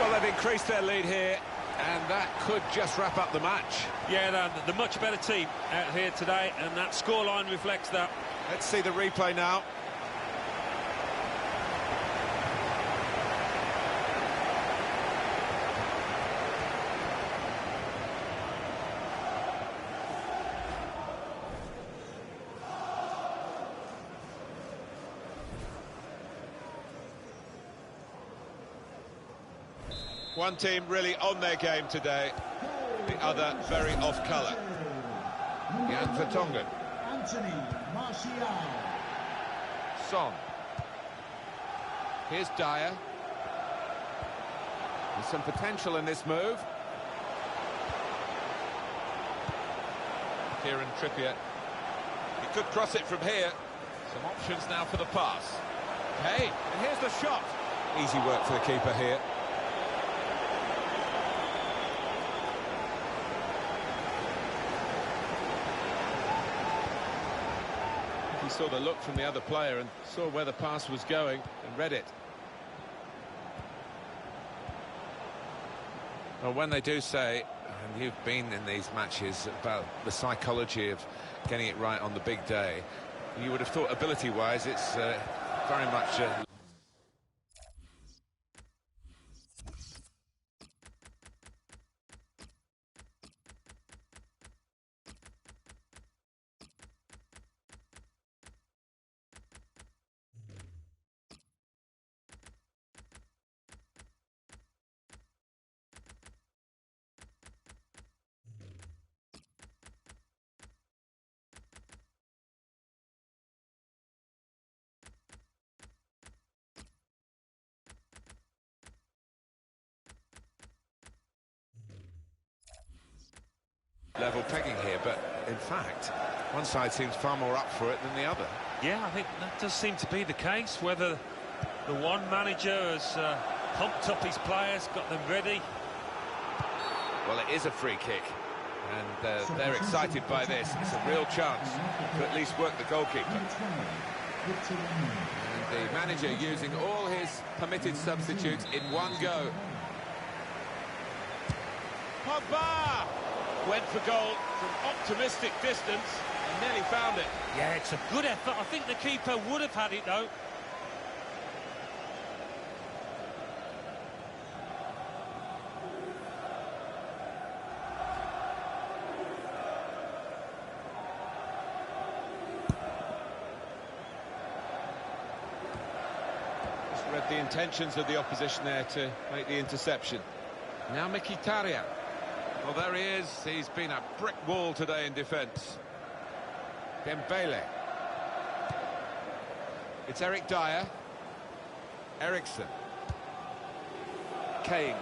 Well, they've increased their lead here, and that could just wrap up the match. Yeah, they're the much better team out here today, and that scoreline reflects that. Let's see the replay now. One team really on their game today, the other very off colour. Jan Vertonghen. Anthony Martial. Son. Here's Dyer. There's some potential in this move. Kieran Trippier. He could cross it from here. Some options now for the pass. Hey, and here's the shot. Easy work for the keeper here. He saw the look from the other player and saw where the pass was going and read it. Well, when they do say, and you've been in these matches, about the psychology of getting it right on the big day, you would have thought ability-wise it's very much... level pegging here, but in fact one side seems far more up for it than the other. Yeah, I think that does seem to be the case. Whether the one manager has pumped up his players, got them ready. Well, it is a free kick, and they're excited by this. It's a real chance to at least work the goalkeeper. And the manager using all his permitted substitutes in one go. Pogba went for goal from optimistic distance and nearly found it. Yeah, it's a good effort. I think the keeper would have had it, though. Just read the intentions of the opposition there to make the interception. Now Mkhitaryan. Well, there he is. He's been a brick wall today in defence. Dembele. It's Eric Dyer. Eriksson. Kane.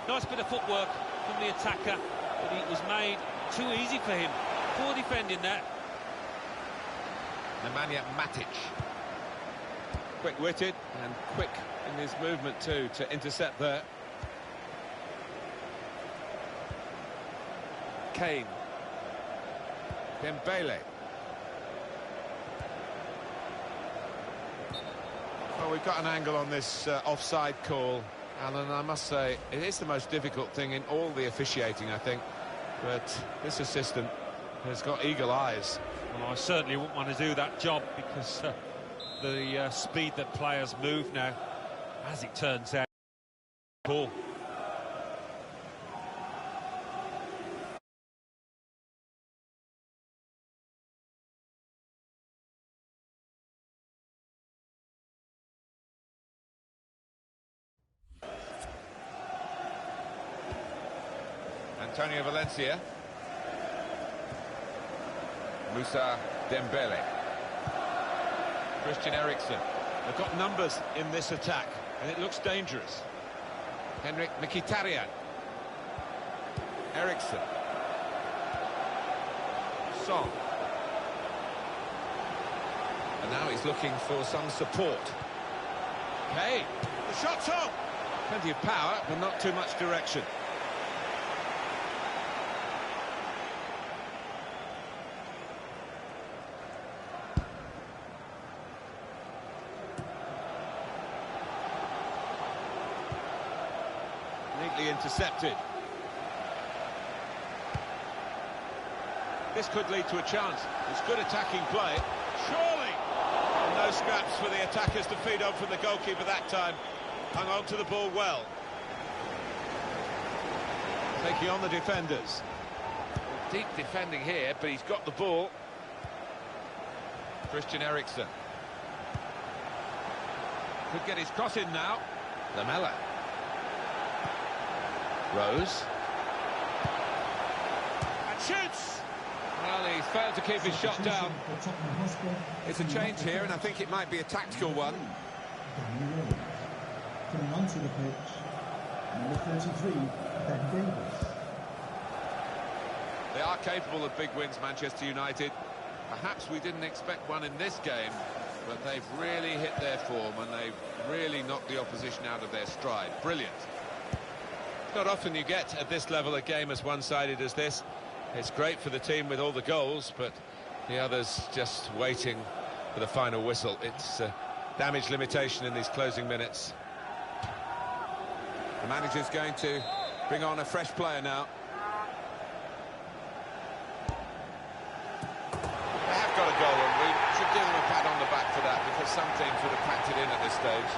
Nice bit of footwork from the attacker, but it was made too easy for him. Poor defending that. Nemanja Matic. Quick-witted and quick in his movement too to intercept there. Kane. Dembele. Well, we've got an angle on this offside call, Alan. I must say, it is the most difficult thing in all the officiating, I think. But this assistant has got eagle eyes. Well, I certainly wouldn't want to do that job because the speed that players move now, as it turns out, ball. Antonio Valencia. Moussa Dembele. Christian Eriksen. They've got numbers in this attack, and it looks dangerous. Henrik Mkhitaryan. Eriksen. Son. And now he's looking for some support. Hey, the shot's on! Plenty of power, but not too much direction. Neatly intercepted. This could lead to a chance. It's good attacking play. Surely! And no scraps for the attackers to feed on from the goalkeeper that time. Hung on to the ball well. Taking on the defenders. Deep defending here, but he's got the ball. Christian Eriksen. Could get his cross in now. Lamela. Rose. And shoots! Well, he's failed to keep his shot down. It's a change here, and I think it might be a tactical one. Coming onto the pitch, number 33, Ben Davis. They are capable of big wins, Manchester United. Perhaps we didn't expect one in this game, but they've really hit their form and they've really knocked the opposition out of their stride. Brilliant. Not often you get at this level a game as one-sided as this. It's great for the team with all the goals, but the others just waiting for the final whistle. It's damage limitation in these closing minutes. The manager's going to bring on a fresh player now. They have got a goal, and we should give them a pat on the back for that, because some teams would have packed it in at this stage.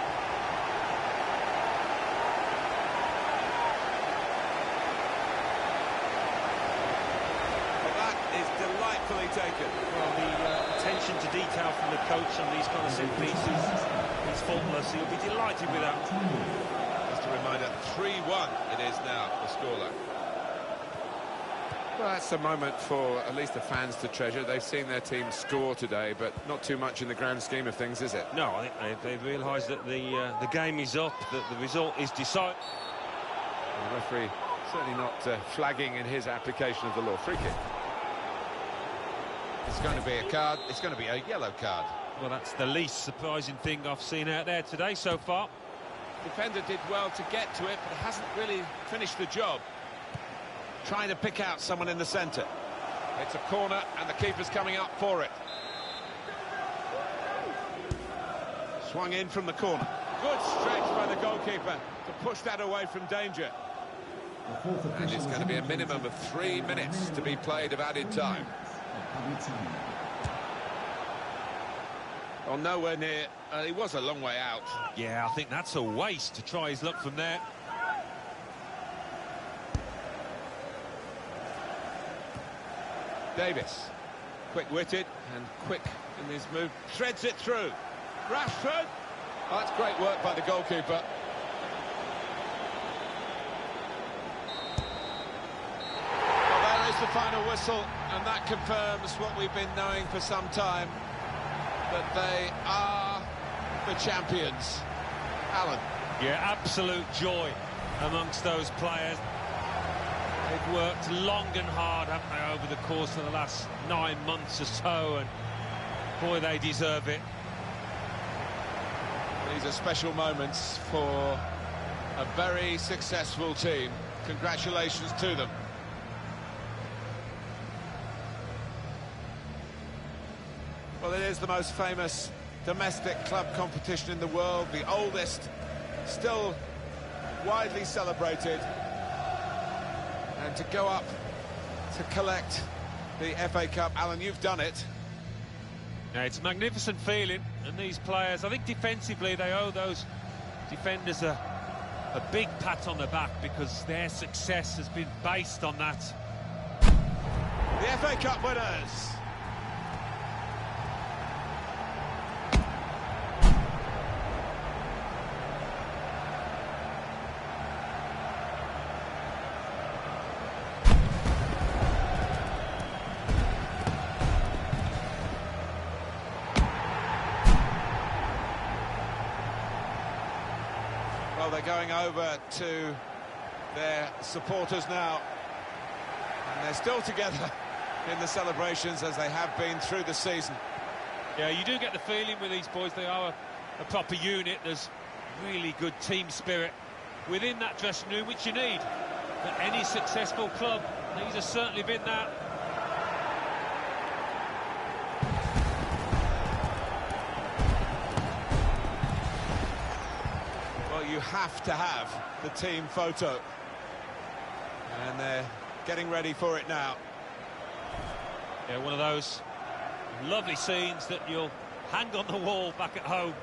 Well, that is delightfully taken. Well, the attention to detail from the coach on these kind of set pieces is faultless. He'll be delighted with that. Just a reminder, 3-1 it is now, the scoreline. Well, that's a moment for at least the fans to treasure. They've seen their team score today, but not too much in the grand scheme of things, is it? No, I think they've realised that the game is up, that the result is decided. The referee certainly not flagging in his application of the law. Free kick. It's going to be a card. It's going to be a yellow card. Well, that's the least surprising thing I've seen out there today so far. Defender did well to get to it, but hasn't really finished the job. Trying to pick out someone in the centre. It's a corner, and the keeper's coming up for it. Swung in from the corner. Good stretch by the goalkeeper to push that away from danger. And it's going to be a minimum of 3 minutes to be played of added time. Well, nowhere near. He was a long way out. Yeah, I think that's a waste to try his luck from there. Davis, quick-witted and quick in his move, threads it through. Rashford! Oh, that's great work by the goalkeeper. Well, there is the final whistle, and that confirms what we've been knowing for some time, that they are the champions. Alan. Yeah, absolute joy amongst those players. They've worked long and hard, haven't they, over the course of the last 9 months or so, and boy, they deserve it. These are special moments for a very successful team. Congratulations to them. Well, it is the most famous domestic club competition in the world, the oldest, still widely celebrated. And to go up to collect the FA Cup, Alan, you've done it. Yeah, it's a magnificent feeling, and these players, I think defensively they owe those defenders a big pat on the back, because their success has been based on that. The FA Cup winners. Well, they're going over to their supporters now, and they're still together in the celebrations as they have been through the season. Yeah, you do get the feeling with these boys, they are a proper unit. There's really good team spirit within that dressing room, which you need. At any successful club, these have certainly been that. You have to have the team photo, and they're getting ready for it now. Yeah, one of those lovely scenes that you'll hang on the wall back at home.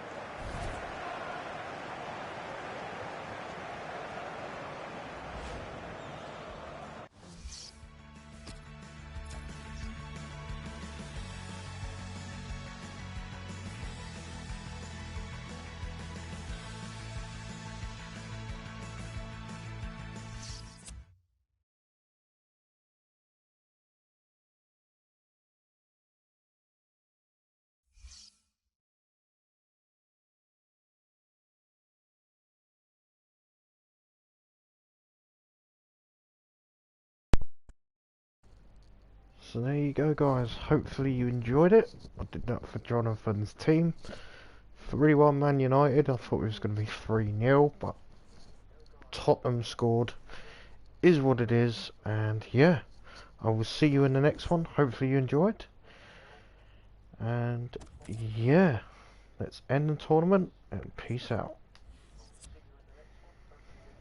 So there you go, guys. Hopefully you enjoyed it. I did that for Jonathan's team. 3-1 Man United. I thought it was going to be 3-0, but Tottenham scored. Is what it is. And yeah, I will see you in the next one. Hopefully you enjoyed. And yeah, let's end the tournament and peace out.